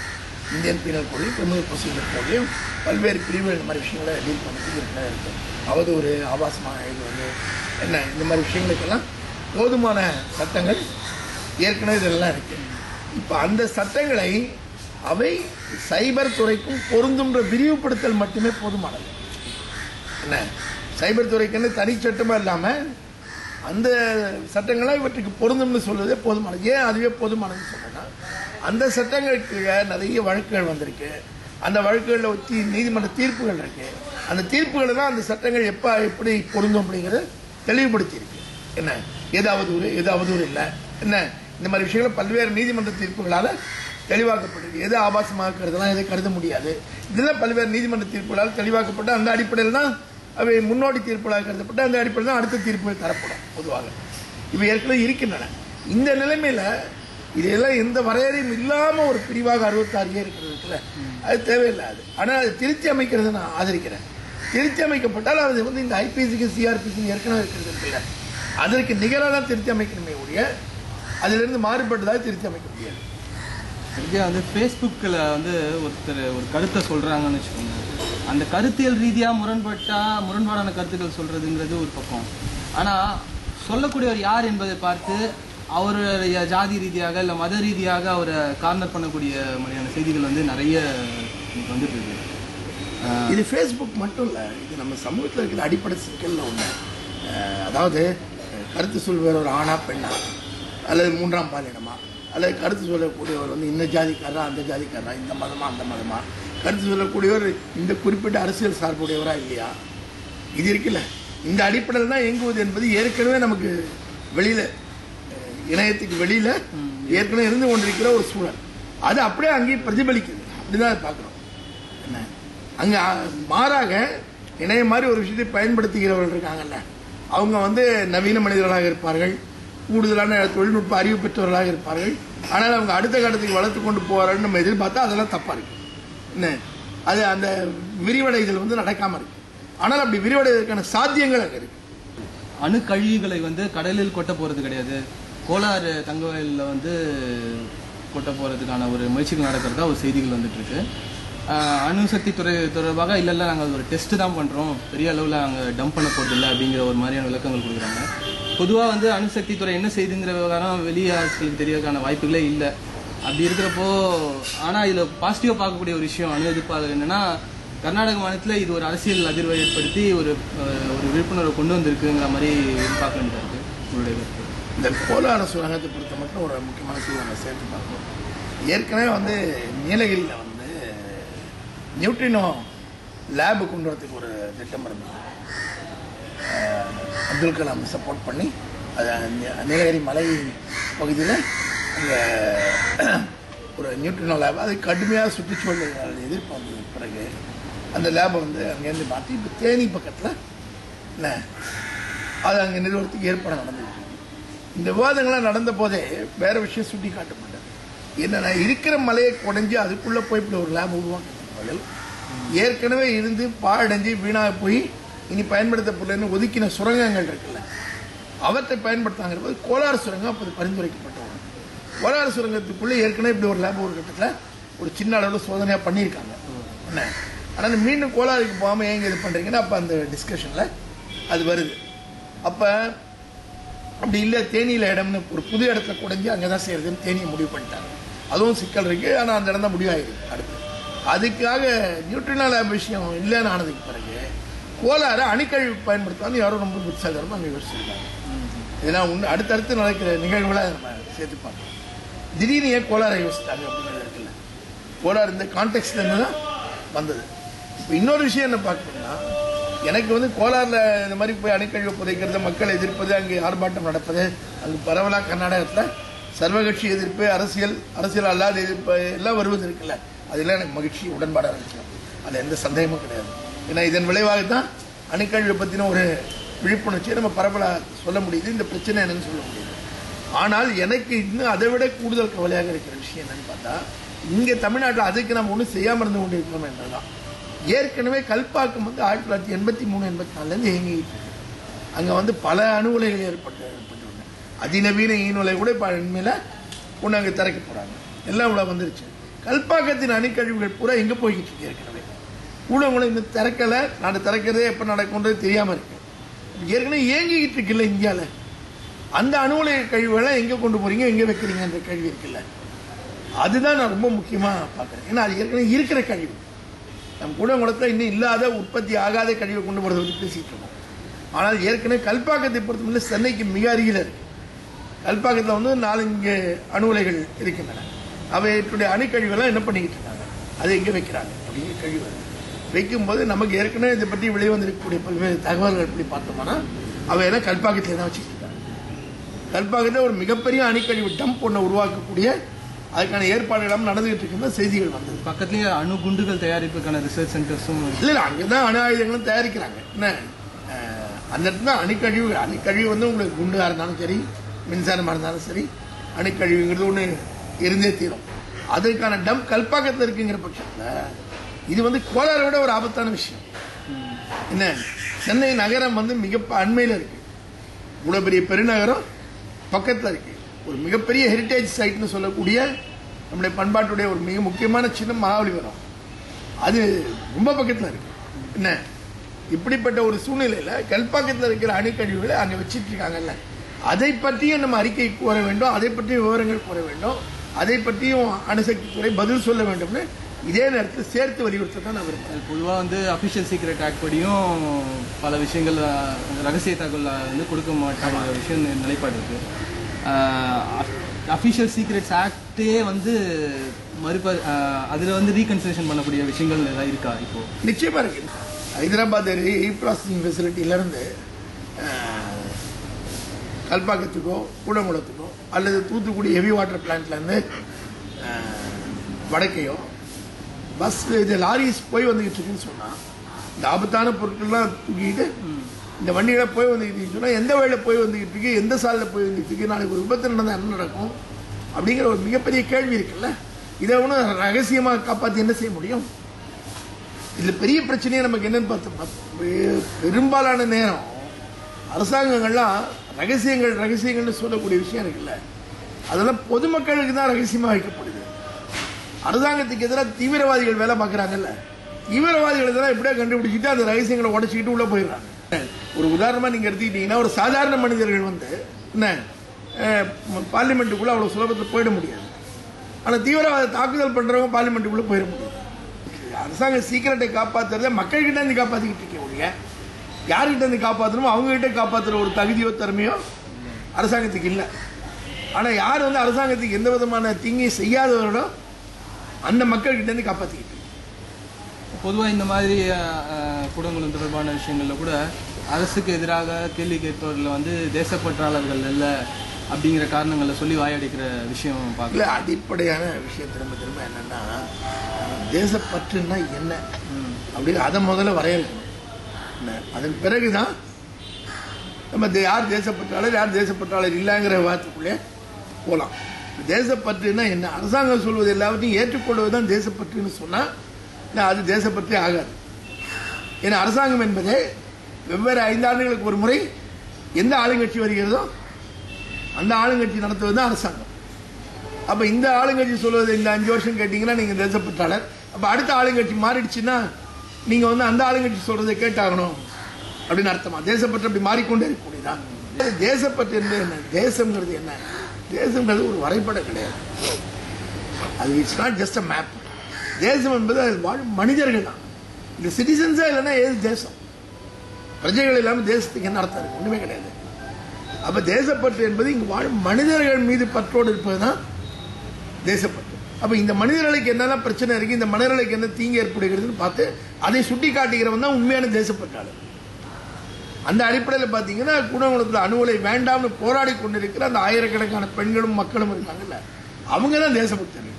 இந்தியன் பீனல் கோடையும் கிரிமினல் ப்ரொசீஜர் கோடையும் பல்வேறு பிரிவுகள் இந்த மாதிரி விஷயங்களை டீல் பண்ணிட்டு ஏற்கனவே இருக்குது. அவதூறு, ஆபாசமாக இது என்ன இந்த மாதிரி விஷயங்களுக்கெல்லாம் போதுமான சட்டங்கள் ஏற்கனவே இதெல்லாம் இருக்குது. இப்போ அந்த சட்டங்களை அவை சைபர் துறைக்கும் பொருந்துன்ற விரிவுபடுத்தல் மட்டுமே போதுமானது. என்ன சைபர் துறைக்குன்னு தனி சட்டமாக இல்லாமல் அந்த சட்டங்களாக இவற்றுக்கு பொருந்தும்னு சொல்வதே போதுமானது. ஏன் அதுவே போதுமானதுன்னு சொன்னேன்னா அந்த சட்டங்களுக்கு நிறைய வழக்குகள் வந்திருக்கு. அந்த வழக்குகளில் வச்சு நீதிமன்ற தீர்ப்புகள் இருக்கு. அந்த தீர்ப்புகளை தான் அந்த சட்டங்கள் எப்படி பொருந்தும் அப்படிங்கிறத தெளிவுபடுத்தியிருக்கு. என்ன ஏதாவது இல்லை என்ன இந்த மாதிரி விஷயங்களை பல்வேறு நீதிமன்ற தீர்ப்புகளால் தெளிவாக்கப்பட்டிருக்கு. எது ஆபாசமாக்குறதுலாம் எதை கருத முடியாது, இதெல்லாம் பல்வேறு நீதிமன்ற தீர்ப்புகளால் தெளிவாக்கப்பட்டு அந்த அடிப்படையில் தான் அவை முன்னோடி தீர்ப்புகளாக கருதப்பட்டு அந்த அடிப்படையில் தான் அடுத்த தீர்ப்புகள் தரப்படும். பொதுவாக இவை ஏற்கனவே இருக்கின்றன. இந்த நிலைமையில் இதெல்லாம் எந்த வரையறையும் இல்லாமல் ஒரு பிரிவாக 66A இருக்கிறதுல அது தேவையில்லாது. ஆனால் அது திருத்தி அமைக்கிறத நான் ஆதரிக்கிறேன். திருத்தி அமைக்கப்பட்டால் அது இந்த ஐபிசிக்கு சிஆர்பிசி ஏற்கனவே இருக்கிறது இருக்குல்ல அதற்கு நிகராக தான் திருத்தி அமைக்கணுமே ஒழிய அதிலிருந்து மாறுபட்டதாக திருத்தி அமைக்க முடியாது. இதே ஃபேஸ்புக்கில் ஒருத்தர் ஒரு கருத்தை சொல்கிறாங்கன்னு வச்சுக்கோங்க, அந்த கருத்தியல் ரீதியாக முரண்பாடான கருத்துக்கள் சொல்கிறதுங்கிறது ஒரு பக்கம். ஆனால் சொல்லக்கூடியவர் யார் என்பதை பார்த்து அவருடைய ஜாதி ரீதியாக இல்லை மத ரீதியாக அவரை கார்னர் பண்ணக்கூடிய மாதிரியான செய்திகள் நிறைய வந்துட்டு இருக்கு. இது ஃபேஸ்புக் மட்டும் இல்லை, இது நம்ம சமூகத்தில் இருக்கிற அடிப்படை சிக்கலில் ஒன்று. அதாவது கருத்து சொல்வர் ஒரு ஆணா பெண்ணா அல்லது மூன்றாம் பாலினமா, அல்லது கருத்து சொல்லக்கூடியவர் வந்து இந்த ஜாதிக்காரா அந்த ஜாதிக்காரா, இந்த மதமா அந்த மதமா, கருத்து சொல்லக்கூடியவர் இந்த குறிப்பிட்ட அரசியல் சார்புடையவரா இல்லையா, இது இருக்குல்ல. இந்த அடிப்படையில் தான் இயங்குவது என்பது ஏற்கனவே நமக்கு வெளியில், இணையத்துக்கு வெளியில் ஏற்கனவே இருந்து கொண்டிருக்கிற ஒரு சூழல். அது அப்படியே அங்கேயும் பிரதிபலிக்குது. அப்படிதான் பார்க்குறோம். என்ன அங்கே மாறாக இணைய மாதிரி ஒரு விஷயத்தை பயன்படுத்துகிறவர்கள் இருக்காங்கல்ல, அவங்க வந்து நவீன மனிதர்களாக இருப்பார்கள், கூடுதலான தொழில்நுட்ப அறிவு பெற்றவர்களாக இருப்பார்கள். ஆனால் அவங்க அடுத்த கட்டத்துக்கு வளர்த்து கொண்டு போகிறாருன்னு நம்ம எதிர்பார்த்தா அதெல்லாம் தப்பாக இருக்கு. என்ன அது அந்த விரிவடைதல் வந்து நடக்காமல் இருக்கு. ஆனால் அப்படி விரிவடைவதற்கான சாத்தியங்கள் அங்கே இருக்கு. அணுக்கழிவுகளை வந்து கடலில் கொட்ட போகிறது கிடையாது, கோலாறு தங்க வயலில் வந்து கொட்ட போகிறதுக்கான ஒரு முயற்சிகள் நடக்கிறதா ஒரு செய்திகள் வந்துட்டு இருக்கு. அணுசக்தி துறை தொடர்பாக இல்லை நாங்கள் ஒரு டெஸ்ட்டு தான் பண்ணுறோம், பெரிய அளவில் நாங்கள் டம்ப் பண்ண போகிறது இல்லை அப்படிங்கிற ஒரு மாதிரியான விளக்கங்கள் கொடுக்குறாங்க. பொதுவாக வந்து அணுசக்தி துறை என்ன செய்துங்கிற விவகாரம் வெளியே ஆட்களுக்கு தெரியறதுக்கான வாய்ப்புகளே இல்லை. அப்படி இருக்கிறப்போ ஆனால் இதில் பாசிட்டிவாக பார்க்கக்கூடிய ஒரு விஷயம் அணு எதிர்ப்பாளர் என்னென்னா, கர்நாடக மாநிலத்தில் இது ஒரு அரசியல் அதிர்வை ஏற்படுத்தி ஒரு விழிப்புணர்வை கொண்டு வந்திருக்குங்கிற மாதிரி பார்க்க வேண்டியதாக இருக்குது. உங்களுடைய கருத்து? இந்த கோலாறு சுரங்கத்தை பொறுத்த மட்டும் ஒரு முக்கியமான சூழ்நிலை சேர்த்து பார்க்கணும். ஏற்கனவே வந்து நீலகிரியில் வந்து நியூட்ரினோ லேபு கொண்டு வரதுக்கு ஒரு திட்டம் இருந்தது. அப்துல் கலாம் சப்போர்ட் பண்ணி அது நீலகிரி மலை பகுதியில் அங்கே ஒரு நியூட்ரினோ லேப், அது கடுமையாக சுற்றுச்சூழல் எதிர்ப்பு வந்தது. பிறகு அந்த லேபை வந்து அங்கேருந்து மாற்றி இப்போ தேனி பக்கத்தில் என்ன அது அங்கே நிறுவனத்துக்கு ஏற்பாடு நடந்துருக்கு. இந்த விவாதங்கள்லாம் நடந்த போதே வேற விஷயம் சுட்டி காட்டப்பட்டது. என்னென்னா, இருக்கிற மலையை குறைஞ்சி அதுக்குள்ளே போய் இப்படி ஒரு லேப் உருவாக்குறதுக்கு ஏற்கனவே இருந்து பாழடைஞ்சு வீணாக போய் இனி பயன்படுத்தப்படலன்னு ஒதுக்கின சுரங்கங்கள் இருக்குல்ல, அவற்றை பயன்படுத்தாங்கிற போது கோலாறு சுரங்கம் அப்போது பரிந்துரைக்கப்பட்டவங்க. கோலாறு சுரங்கத்துக்குள்ளே ஏற்கனவே இப்படி ஒரு லேப் ஒரு கட்டத்தில் ஒரு சின்ன அளவில் சோதனையாக பண்ணியிருக்காங்க. என்ன ஆனால் மீண்டும் கோலாறுக்கு போகாமல் ஏங்க இது பண்ணுறீங்கன்னா அப்போ அந்த டிஸ்கஷனில் அது வருது. அப்போ அப்படி இல்லை, தேனியில் இடம்னு ஒரு புது இடத்துல குறைஞ்சி அங்கே தான் செய்கிறதுன்னு தேனியை முடிவு பண்ணிட்டாங்க. அதுவும் சிக்கல் இருக்குது. ஆனால் அந்த இடம் தான் முடிவாகிருக்கு. அடுத்து அதுக்காக நியூட்ரினோ லேப் விஷயம் இல்லைன்னு ஆனதுக்கு பிறகு கோலாறு அணுக்கழிவு பயன்படுத்தாலும் யாரும் ரொம்ப புத்திசாலித்தனமாக அங்கே யோசிச்சிருக்காங்க. இதெல்லாம் அடுத்தடுத்து நடக்கிற நிகழ்வுகளை நம்ம சேர்த்து பார்க்கணும். திடீர்னு ஏன் கோலாரை யோசித்தாங்க அப்படிங்கிறது இருக்குல்ல, கோலாறு இந்த கான்டெக்ட்லேருந்து தான் வந்தது. இப்போ இன்னொரு விஷயம் என்ன பார்க்கணும்னா, எனக்கு வந்து கோலாரில் இந்த மாதிரி போய் அணுக்கழிவு புதைக்கிறது, மக்கள் எதிர்ப்பது, அங்கே ஆர்ப்பாட்டம் நடப்பது, அங்கே பரவலாக கர்நாடகத்தில் சர்வகட்சி எதிர்ப்பு, அரசியல் அல்லாத எதிர்ப்பு எல்லாம் வருவது இருக்குல்ல, அதெல்லாம் எனக்கு மகிழ்ச்சி, உடன்பாடாக இருந்துச்சு. அது எந்த சந்தேகமும் கிடையாது. ஏன்னா இதன் விளைவாக தான் அணுக்கழிவை பற்றின ஒரு விழிப்புணர்ச்சியை நம்ம பரவலாக சொல்ல முடியுது, இந்த பிரச்சனை என்னன்னு சொல்ல முடியுது. ஆனால் எனக்கு இன்னும் அதை விட கூடுதல் கவலையாக இருக்கிற விஷயம் என்னன்னு பார்த்தா, இங்கே தமிழ்நாட்டில் அதுக்கு நம்ம ஒன்றும் செய்யாமல் இருந்து கொண்டிருக்கிறோம் என்றதான். ஏற்கனவே கல்பாக்கம் வந்து 1983-84 இயங்கிட்டு இருக்கு. அங்கே வந்து பல அணு உலைகள் ஏற்பட்டு அதிநவீன ஈநுலை கூட இப்போ உண்மையில் ஒன்று அங்கே திறக்க போகிறாங்க. எல்லாம் இவ்வளோ வந்துருச்சு. கல்பாக்கத்தின் அணுக்கழிவுகள் பூரா எங்கே போய்கிட்டு இருக்கு. ஏற்கனவே ஊடகங்களும் இன்னும் திறக்கலை. நான் திறக்கிறதே எப்போ நடக்கும்ன்றது தெரியாமல் இருக்கு. ஏற்கனவே இயங்கிக்கிட்டு இருக்குல்ல இந்தியாவில். அந்த அணு உலை கழிவுகளை எங்கே கொண்டு போகிறீங்க, எங்கே வைக்கிறீங்கன்ற கழிவு இருக்குல்ல, அதுதான் நான் ரொம்ப முக்கியமாக பார்க்குறேன். ஏன்னா அது ஏற்கனவே இருக்கிற கழிவு. நம்ம கூடங்குளத்தில் இன்னும் இல்லாத உற்பத்தி ஆகாத கழிவை கொண்டு போகிறத பற்றி பேசிகிட்டு இருக்கோம். ஆனால் ஏற்கனவே கல்பாக்கத்தை பொறுத்தவரை சென்னைக்கு மிக அருகில் இருக்கு. கல்பாக்கத்தில் வந்து 4 அணு உலைகள் இருக்கின்றன. அவையுடைய அணுக்கழிவெல்லாம் என்ன பண்ணிக்கிட்டு இருக்காங்க, அதை எங்கே வைக்கிறாங்க அப்படிங்கிற கழிவு வைக்கும்போது நமக்கு ஏற்கனவே இதை பற்றி வெளிவந்திருக்கக்கூடிய பல்வேறு தகவல்கள் எப்படி பார்த்தோம்னா, அவையெல்லாம் கல்பாக்கத்தில் தான் வச்சுட்டு இருக்காங்க. கல்பாக்கத்தில் ஒரு மிகப்பெரிய அணுக்கழிவு டம்ப் ஒன்று உருவாக்கக்கூடிய அதுக்கான ஏற்பாடுகளும் நடந்துகிட்டு இருக்குன்னு செய்திகள் வந்தது. பக்கத்துலேயே அணு குண்டுகள் தயாரிப்புக்கான ரிசர்ச் சென்டர்ஸும் இல்லை, அங்கே தான் அணு ஆயுதங்களும் தயாரிக்கிறாங்க. என்ன அந்த இடத்துல தான் அணுக்கழிவு வந்து உங்களுக்கு குண்டாக இருந்தாலும் சரி, மின்சாரமாக இருந்தாலும் சரி, அணுக்கழிவுங்கிறது ஒன்று இருந்தே தீரும். அதுக்கான டம்ப் கல்பாக்கத்தில் இருக்குங்கிற பட்சத்தில் இது வந்து கோலாரை விட ஒரு ஆபத்தான விஷயம். என்ன சென்னை நகரம் வந்து மிக அண்மையில் இருக்கு. இவ்வளோ பெரிய பெருநகரம் பக்கத்தில் இருக்கு. ஒரு மிகப்பெரிய ஹெரிட்டேஜ் சைட்னு சொல்லக்கூடிய நம்முடைய பண்பாட்டுடைய ஒரு மிக முக்கியமான சின்னம் மகாபலிபுரம், அது ரொம்ப பக்கத்தில் இருக்கு. என்ன இப்படிப்பட்ட ஒரு சூழ்நிலையில் கல்பாக்கத்தில் இருக்கிற அணுக்கழிவுகளை அங்கே வச்சிட்டு இருக்காங்கல்ல, அதை பற்றியும் நம்ம அறிக்கை கூற வேண்டும், அதை பற்றியும் விவரங்கள் கூற வேண்டும், அதை பற்றியும் அணுசக்தி துறை பதில் சொல்ல வேண்டும்னு இதே நேரத்தில் சேர்த்து வலியுறுத்த தான் நான் விரும்புகிறேன். பொதுவாக வந்து அஃபிஷியல் சீக்ரெட் ஆக்ட் படியும் பல விஷயங்கள் ரகசிய தகவல் வந்து கொடுக்க மாட்டாங்க விஷயம் நிலைப்பாடு இருக்குது. அஃபிஷியல் சீக்ரெட்ஸ் ஆக்டே வந்து அதில் வந்து ரீகன்சிடரேஷன் பண்ணக்கூடிய விஷயங்கள் ஏதாவது இருக்கா? இப்போது நிச்சயமாக இருக்குது. ஹைதராபாத் ப்ராசஸிங் ஃபெசிலிட்டியிலேருந்து கல்பாக்கத்துக்கோ கூடங்குளத்துக்கோ அல்லது தூத்துக்குடி ஹெவி வாட்டர் பிளான்ட்லேருந்து வடக்கையோ பஸ் இது லாரிஸ் போய் வந்துக்கிட்டு இருக்குன்னு சொன்னால் இந்த ஆபத்தான பொருட்கள்லாம் தூக்கிட்டு இந்த வண்டிகளை போய் வந்துக்கிட்டு சொன்னால் எந்த வழியில் போய் வந்துக்கிட்டு இருக்கு, எந்த சாலையில் போய் வந்துக்கிட்டு இருக்கு, நாளைக்கு ஒரு விபத்து நடந்தால் என்ன நடக்கும் அப்படிங்கிற ஒரு மிகப்பெரிய கேள்வி இருக்குல்ல. இதை ஒன்றும் ரகசியமாக காப்பாற்றி என்ன செய்ய முடியும்? இதில் பெரிய பிரச்சனையே நமக்கு என்னன்னு பார்த்தோம்னா பெரும்பாலான நேரம் அரசாங்கங்கள்லாம் ரகசியங்கள்னு சொல்லக்கூடிய விஷயம் இருக்குல்ல, அதெல்லாம் பொதுமக்களுக்கு தான் ரகசியமாக வைக்கப்படுது. அரசாங்கத்துக்கு எதிராக தீவிரவாதிகள் வேலை பார்க்குறாங்கல்ல, தீவிரவாதிகள் இதெல்லாம் எப்படியா கண்டுபிடிச்சிட்டு அந்த ரகசியங்களை உடச்சிக்கிட்டு உள்ளே போயிடுறாங்க. ஒரு உதாரணமாக நீங்கள் எடுத்துக்கிட்டீங்கன்னா ஒரு சாதாரண மனிதர்கள் வந்து என்ன பார்லிமெண்ட்டுக்குள்ளே அவ்வளோ சுலபத்தில் போயிட முடியாது. ஆனால் தீவிரவாத தாக்குதல் பண்ணுறவங்க பார்லிமெண்ட்டுக்குள்ளே போயிட முடியாது. அரசாங்க சீக்கிரட்டை காப்பாற்றுறத மக்கள்கிட்ட இருந்து காப்பாற்றிக்கிட்டு இருக்கேன் ஒழிய யார்கிட்ட இருந்து காப்பாற்றணுமோ அவங்ககிட்ட காப்பாற்றுற ஒரு தகுதியோ திறமையோ அரசாங்கத்துக்கு இல்லை. ஆனால் யார் வந்து அரசாங்கத்துக்கு எந்த விதமான தீங்கையும் செய்யாதவர்களோ அந்த மக்கள்கிட்ட இருந்து காப்பாற்றிக்கிட்டு. பொதுவாக இந்த மாதிரி குடங்குளம் தொடர்பான விஷயங்களில் கூட அரசுக்கு எதிராக கேள்வி கேட்பவர்கள் வந்து தேசப்பற்றாளர்கள் இல்லை அப்படிங்கிற காரணங்களை சொல்லி வாயடிக்கிற விஷயம் பார்க்கல. அடிப்படையான விஷயம் திரும்ப என்னன்னா தேசப்பற்றுன்னா என்ன அப்படின்னு அதை முதல்ல வரையறுக்கணும். அதன் பிறகுதான் நம்ம யார் தேசப்பற்றாளர் யார் தேசப்பற்றாளர் இல்லைங்கிற வார்த்தைக்குள்ளே போகலாம். தேசப்பற்றுன்னா என்ன? அரசாங்கம் சொல்வது எல்லாவற்றையும் ஏற்றுக்கொள்வது தான் தேசப்பற்றுன்னு சொன்னால் அது தேசப்பற்றே ஆகாது. ஏன்னா அரசாங்கம் என்பதே வெவ்வேறு 5 ஆண்டுகளுக்கு ஒரு முறை எந்த ஆளுங்கட்சி வருகிறதோ அந்த ஆளுங்கட்சி நடத்துவது தான் அரசாங்கம். அப்போ இந்த ஆளுங்கட்சி சொல்வது இந்த 5 வருஷம் கேட்டிங்கன்னா நீங்கள் தேசப்பற்றாளர், அப்போ அடுத்த ஆளுங்கட்சி மாறிடுச்சுன்னா நீங்கள் வந்து அந்த ஆளுங்கட்சி சொல்றதை கேட்டாகணும் அப்படின்னு அர்த்தமா? தேசப்பற்று அப்படி மாறிக்கொண்டே இருக்கக்கூடியதான். தேசப்பற்று என்பது என்ன? தேசம்ங்கிறது என்ன? தேசம்ங்கிறது ஒரு வரைபடம் கிடையாது. அது it's not just a map. தேசம் என்பது அது வாழும் மனிதர்கள் தான். இந்த சிட்டிசன்ஸே இல்லைன்னா ஏது தேசம்? பிரஜைகள் இல்லாமல் தேசத்துக்கு என்ன அர்த்தம் இருக்கு? ஒன்றுமே கிடையாது. அப்போ தேசப்பற்று என்பது இங்கு வாழும் மனிதர்கள் மீது பற்றோடு இருப்பது தான் தேசப்பற்று. அப்போ இந்த மனிதர்களுக்கு என்னெல்லாம் பிரச்சனை இருக்கு, இந்த மனிதர்களுக்கு என்ன தீங்கு ஏற்படுகிறதுன்னு பார்த்து அதை சுட்டி காட்டுகிறவன் தான் உண்மையான தேசப்பற்றாளர். அந்த அடிப்படையில் பார்த்தீங்கன்னா கூடங்குளத்தில் அணு உலை வேண்டாம்னு போராடி கொண்டிருக்கிற அந்த ஆயிரக்கணக்கான பெண்களும் மக்களும் இருக்காங்கல்ல, அவங்க தான் தேசபக்தர்கள்.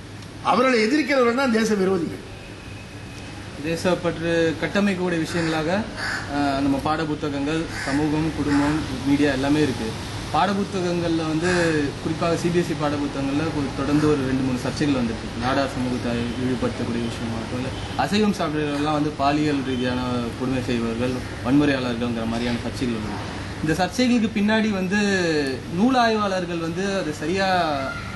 அவர்களை எதிர்க்கிறவர்கள் தான் தேச விரோதிகள். தேசப்பற்று கட்டமைக்கக்கூடிய விஷயங்களாக நம்ம பாட புத்தகங்கள், சமூகம், குடும்பம், மீடியா எல்லாமே இருக்குது. பாட புத்தகங்களில் வந்து குறிப்பாக சிபிஎஸ்சி பாட புத்தகங்களில் தொடர்ந்து ஒரு 2-3 சர்ச்சைகள் வந்துருக்கு. நாடார் சமூகத்தை இழிவுபடுத்தக்கூடிய விஷயமாகட்டும், இல்லை அசைவம் சாப்பிட்றவர்கள்லாம் வந்து பாலியல் ரீதியான கொடுமை செய்வர்கள், வன்முறையாளர்கள்ங்கிற மாதிரியான சர்ச்சைகள் இருக்குது. இந்த சர்ச்சைகளுக்கு பின்னாடி வந்து நூலாய்வாளர்கள் வந்து அது சரியாக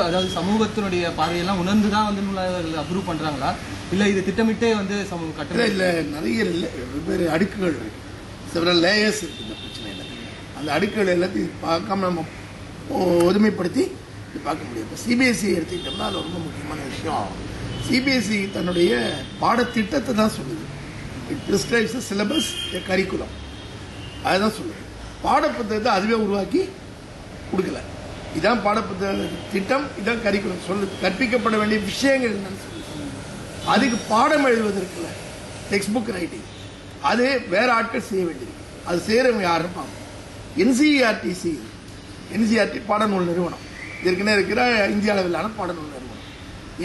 அதாவது சமூகத்தினுடைய பார்வையெல்லாம் உணர்ந்து தான் வந்து நூலாய்வாளர்கள் அப்ரூவ் பண்ணுறாங்களா, இல்லை இது திட்டமிட்டே வந்து சமூக கட்டளை? இல்லை, நிறைய இல்லை, வெவ்வேறு அடுக்குகள் இருக்கு, செவரல் லேயர்ஸ் இருக்குது இந்த பிரச்சனையில். அந்த அடுக்குகள் எல்லாத்தையும் பார்க்காம நம்ம ஒதுமைப்படுத்தி பார்க்க முடியும். இப்போ சிபிஎஸ்சி எடுத்துக்கிட்டோம்னா அது ரொம்ப முக்கியமான விஷயம். சிபிஎஸ்சி தன்னுடைய பாடத்திட்டத்தை தான் சொல்லுது. It prescribes the syllabus, a curriculum, அதுதான் சொல்லுது. பாடப்புத்தகத்தை அதுவே உருவாக்கி கொடுக்கல. இதான் பாடப்புத்தக திட்டம், இதான் கரிக்குலம் சொல்லுது. கற்பிக்கப்பட வேண்டிய விஷயங்கள் என்னன்னு சொல்லுது. அதுக்கு பாடம் எழுதுவதற்குல டெக்ஸ்ட் புக் ரைட்டிங் அது வேற ஆட்கள் செய்ய வேண்டியிருக்கு. அது செய்கிறவங்க யாருன்னு பார்ப்போம். என்சிஆர்டி பாடநூல் நிறுவனம் ஏற்கனவே இருக்கிற இந்திய அளவிலான பாடநூல் நிறுவனம்.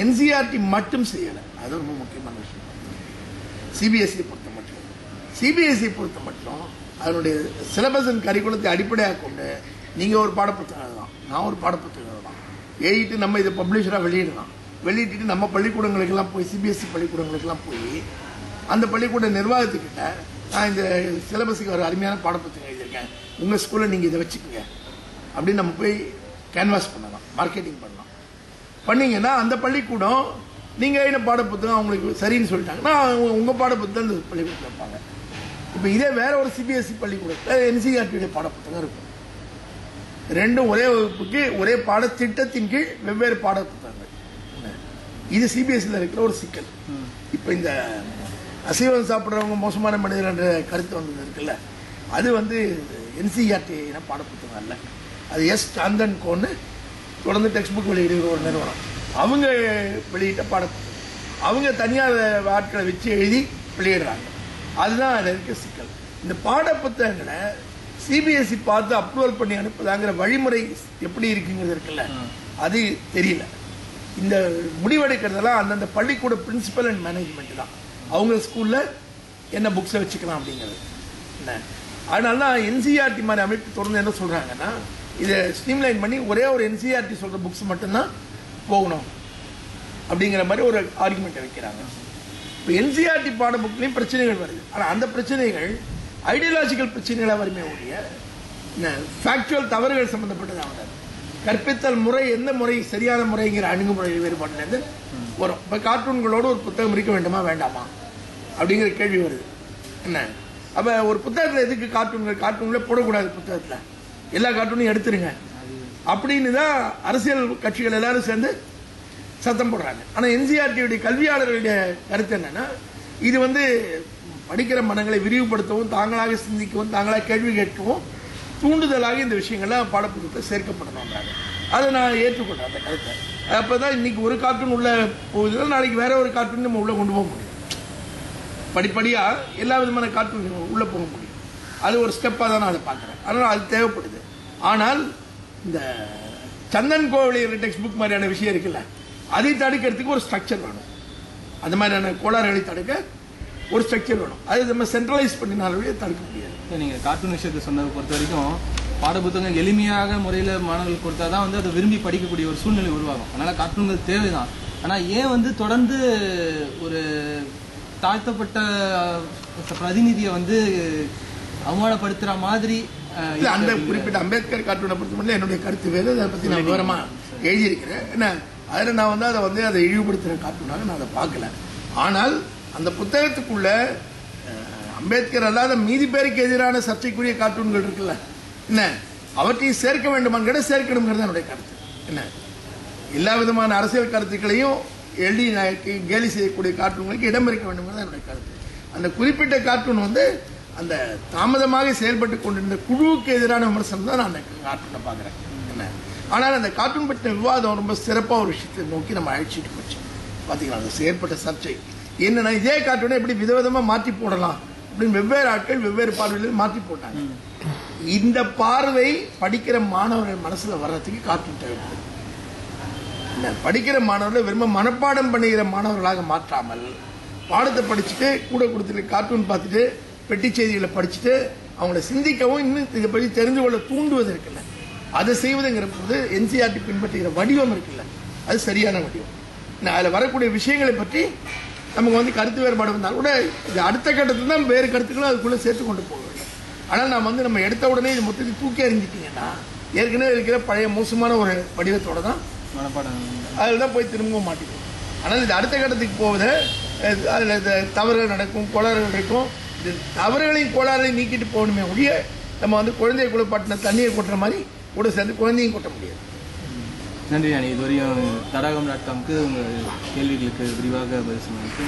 என்சிஆர்டி மட்டும் செய்யலை, அது ரொம்ப முக்கியமான விஷயம். சிபிஎஸ்சி பொறுத்த மட்டும் அதனுடைய சிலபஸ் அண்ட் கரிக்குலத்தை அடிப்படையாக கொண்டு நீங்கள் ஒரு பாடப்புத்தகம் எழுதலாம், நான் ஒரு பாடப்புத்தகம் எழுதலாம், எழுதிட்டு நம்ம இதை பப்ளிஷராக வெளியிடலாம். வெளியிட்டு நம்ம பள்ளிக்கூடங்களுக்கெல்லாம் போய் சிபிஎஸ்சி பள்ளிக்கூடங்களுக்கெல்லாம் போய் அந்த பள்ளிக்கூட நிர்வாகத்துக்கிட்ட நான் இந்த சிலபஸுக்கு ஒரு அருமையான பாடப்புத்தகம் எழுதியிருக்கேன், உங்கள் ஸ்கூலில் நீங்கள் இதை வச்சுக்கோங்க அப்படின்னு நம்ம போய் கேன்வாஸ் பண்ணலாம், மார்க்கெட்டிங் பண்ணலாம். பண்ணிங்கன்னா அந்த பள்ளிக்கூடம் நீங்கள் எழுதின பாடப்புத்தகம் அவங்களுக்கு சரின்னு சொல்லிட்டாங்கன்னா உங்கள் பாடப்புத்தகம் இந்த பள்ளிக்கூடத்தில் வைப்பாங்க. இப்போ இதே வேற ஒரு சிபிஎஸ்சி பள்ளிக்கூடத்தில் என்சிஆர்டியுடைய பாடப்புத்தகம் இருக்கும். ரெண்டும் ஒரே வகுப்புக்கு ஒரே பாடத்திட்டத்தின் கீழ் வெவ்வேறு பாடப்புத்தகங்கள். இது சிபிஎஸ்சியில் இருக்கிற ஒரு சிக்கல். இப்போ இந்த அசைவம் சாப்பிட்றவங்க மோசமான மனிதர் என்ற கருத்து வந்தது இருக்குல்ல, அது வந்து என்சிஆர்டி பாடப்புத்தகம் இல்லை, அது எஸ் சாந்தன் கோன்னு தொடர்ந்து டெக்ஸ்ட் புக் வெளியிடுகிற ஒரு நிறுவனம், அவங்க வெளியிட்ட பாடப்புத்தகம். அவங்க தனியார் ஆட்களை வச்சு எழுதி வெளியிடுறாங்க. அதுதான் அதில் இருக்க சிக்கல். இந்த பாடப்புத்தகங்களை சிபிஎஸ்சி பார்த்து அப்ரூவல் பண்ணி அனுப்புதாங்கிற வழிமுறை எப்படி இருக்குங்கிறது இருக்குல்ல, அது தெரியல. இந்த முடிவெடுக்கிறதெல்லாம் அந்தந்த பள்ளிக்கூட பிரின்சிபல் அண்ட் மேனேஜ்மெண்ட் தான், அவங்க ஸ்கூலில் என்ன புக்ஸை வச்சுக்கலாம் அப்படிங்கிறது என்ன. அதனால தான் என்சிஆர்டி மாதிரி அமைப்பு தொடர்ந்து என்ன சொல்கிறாங்கன்னா, இதை ஸ்ட்ரீம்லைன் பண்ணி ஒரே ஒரு என்சிஆர்டி சொல்கிற புக்ஸ் மட்டும்தான் போகணும் அப்படிங்கிற மாதிரி ஒரு ஆர்குமெண்ட்டை வைக்கிறாங்க. இப்போ என்சிஆர்டி பாட புக்லேயும் பிரச்சனைகள் வருது. ஆனால் அந்த பிரச்சனைகள் ஐடியாலஜிக்கல் பிரச்சனைகளாக வருமே ஒழிய ஃபேக்சுவல் தவறுகள் சம்மந்தப்பட்டதாக கற்பித்தல் முறை எந்த முறை சரியான முறைங்கிற அணுகுமுறை வேறுபாட்டிலேருந்து வரும். இப்போ கார்ட்டூன்களோடு ஒரு புத்தகம் இருக்க வேண்டுமா வேண்டாமா அப்படிங்கிற கேள்வி வருது என்ன. அப்போ ஒரு புத்தகத்தில் எதுக்கு கார்ட்டூனில் போடக்கூடாது, புத்தகத்தில் எல்லா கார்ட்டூனையும் எடுத்துருங்க அப்படின்னு தான் அரசியல் கட்சிகள் எல்லாரும் சேர்ந்து சத்தம் போடுறாங்க. ஆனால் என்சிஆர்டியுடைய கல்வியாளர்களுடைய கருத்து என்னன்னா, இது வந்து படிக்கிற மனங்களை விரிவுபடுத்தவும் தாங்களாக சிந்திக்கவும் தாங்களாக கேள்வி கேட்கவும் தூண்டுதலாக இந்த விஷயங்கள்லாம் பாடப்புத்தகத்தில் சேர்க்கப்படணுன்றாங்க. அதை நான் ஏற்றுக்கொண்டேன் அந்த கருத்தை. அப்போ தான் இன்னைக்கு ஒரு கார்ட்டூன் உள்ள போகுதுன்னா நாளைக்கு வேற ஒரு கார்ட்டூன் நம்ம உள்ளே கொண்டு போக முடியும். படிப்படியாக எல்லா விதமான கார்ட்டூன் உள்ளே போக முடியும். அது ஒரு ஸ்டெப்பாக தான் நான் அதை பார்க்குறேன். அதனால் அது தேவைப்படுது. ஆனால் இந்த சந்தன் கோவிலியர் டெக்ஸ்ட் புக் மாதிரியான விஷயம் இருக்குல்ல, அதை தடுக்கிறதுக்கு ஒரு ஸ்ட்ரக்சர் வேணும். அந்த மாதிரியான கோளாறுகளை தடுக்க ஒரு ஸ்ட்ரக்சர் வேணும். அது நம்ம சென்ட்ரலைஸ் பண்ணினாலே தடுக்க முடியாது. நீங்கள் கார்ட்டூன் விஷயத்தை சொன்னதை பொறுத்த வரைக்கும் பாடப்புத்தகம் எளிமையாக முறையில் மாணவர்கள் கொடுத்தா தான் வந்து அதை விரும்பி படிக்கக்கூடிய ஒரு சூழ்நிலை உருவாகும். அதனால் கார்ட்டூன்கள் தேவைதான். ஆனால் ஏன் வந்து தொடர்ந்து ஒரு தாழ்த்தப்பட்ட பிரதிநிதியை வந்து அவமானப்படுத்துகிற மாதிரி அந்த குறிப்பிட்ட அம்பேத்கர் கார்ட்டூனை பொறுத்த மட்டும் என்னுடைய கருத்து வேறு. அதை பற்றி நான் விவரமாக எழுதியிருக்கிறேன். என்ன அதில் நான் வந்து அதை இழிவுபடுத்துகிற கார்ட்டூனாக நான் அதை பார்க்கல. ஆனால் அந்த புத்தகத்துக்குள்ள அம்பேத்கர் அல்லாத மீதி பேருக்கு எதிரான சர்ச்சைக்குரிய கார்ட்டூன்கள் இருக்குல்ல என்ன, அவற்றையும் சேர்க்க வேண்டுமான்னு சேர்க்கணுங்கிறது என்னுடைய கருத்து. என்ன எல்லா விதமான அரசியல் கருத்துக்களையும் எழுதி கேலி செய்யக்கூடிய கார்ட்டூன்களுக்கு இடம் இருக்க வேண்டும்ங்கிறது என்னுடைய கருத்து. அந்த குறிப்பிட்ட கார்ட்டூன் வந்து அந்த தாமதமாக செயல்பட்டு கொண்டிருந்த குழுவுக்கு எதிரான விமர்சனம் தான் நான் அந்த கார்ட்டூனை பார்க்குறேன். என்ன ஆனால் அந்த கார்ட்டூன் பற்றின விவாதம் ரொம்ப சிறப்பாக ஒரு விஷயத்தை நோக்கி நம்ம அழைச்சிட்டு போச்சு. பார்த்தீங்களா, அந்த செயற்பட்ட சர்ச்சை என்னன்னா, இதே கார்ட்டூனை எப்படி விதவிதமாக மாற்றி போடலாம் அப்படின்னு வெவ்வேறு ஆட்கள் வெவ்வேறு பார்வையில் மாற்றி போட்டாங்க. இந்த பார்வை படிக்கிற மாணவர்கள் மனசில் வர்றதுக்கு கார்ட்டூன் தேவைப்படுது. படிக்கிற மாணவர்கள் வெறும் மனப்பாடம் பண்ணுகிற மாணவர்களாக மாற்றாமல் பாடத்தை படிச்சுட்டு கூட கொடுத்துட்டு கார்ட்டூன் பார்த்துட்டு பெட்டி செய்திகளை படிச்சுட்டு அவங்கள சிந்திக்கவும் இன்னும் இதை பற்றி தெரிந்து கொள்ள தூண்டுவது இருக்குல்ல, அதை செய்வதுங்கிற போது என்சிஆர்டி பின்பற்றுகிற வடிவம் இருக்குல்ல, அது சரியான வடிவம். அதில் வரக்கூடிய விஷயங்களை பற்றி நமக்கு வந்து கருத்து வேறுபாடு வந்தால் கூட இது அடுத்த கட்டத்தில் தான் வேறு கருத்துக்களும் அதுக்குள்ளே சேர்த்து கொண்டு போக வேண்டும். ஆனால் நான் வந்து நம்ம எடுத்த உடனே இது மொத்தத்தை தூக்கி அறிஞ்சிட்டிங்கன்னா ஏற்கனவே இருக்கிற பழைய மோசமான ஒரு வடிவத்தோடு தான் அதில் தான் போய் திரும்பவும் மாட்டிக்கும். ஆனால் இது அடுத்த கட்டத்துக்கு போவதை அதில் தவறுகள் நடக்கும், கோளாறுகள் இருக்கும். இது தவறுகளையும் கோளாறுகளையும் நீக்கிட்டு போகணுமே ஒழிய நம்ம வந்து குழந்தைய குளிப்பாட்டின தண்ணியை கொட்டுற மாதிரி கூட சேர்ந்து குழந்தையும் கொட்ட முடியாது. நன்றி அணி. இதுவரையும் தடாகம்.comக்கு உங்கள் கேள்விகளுக்கு விரிவாக பதில் சொன்னதுக்கு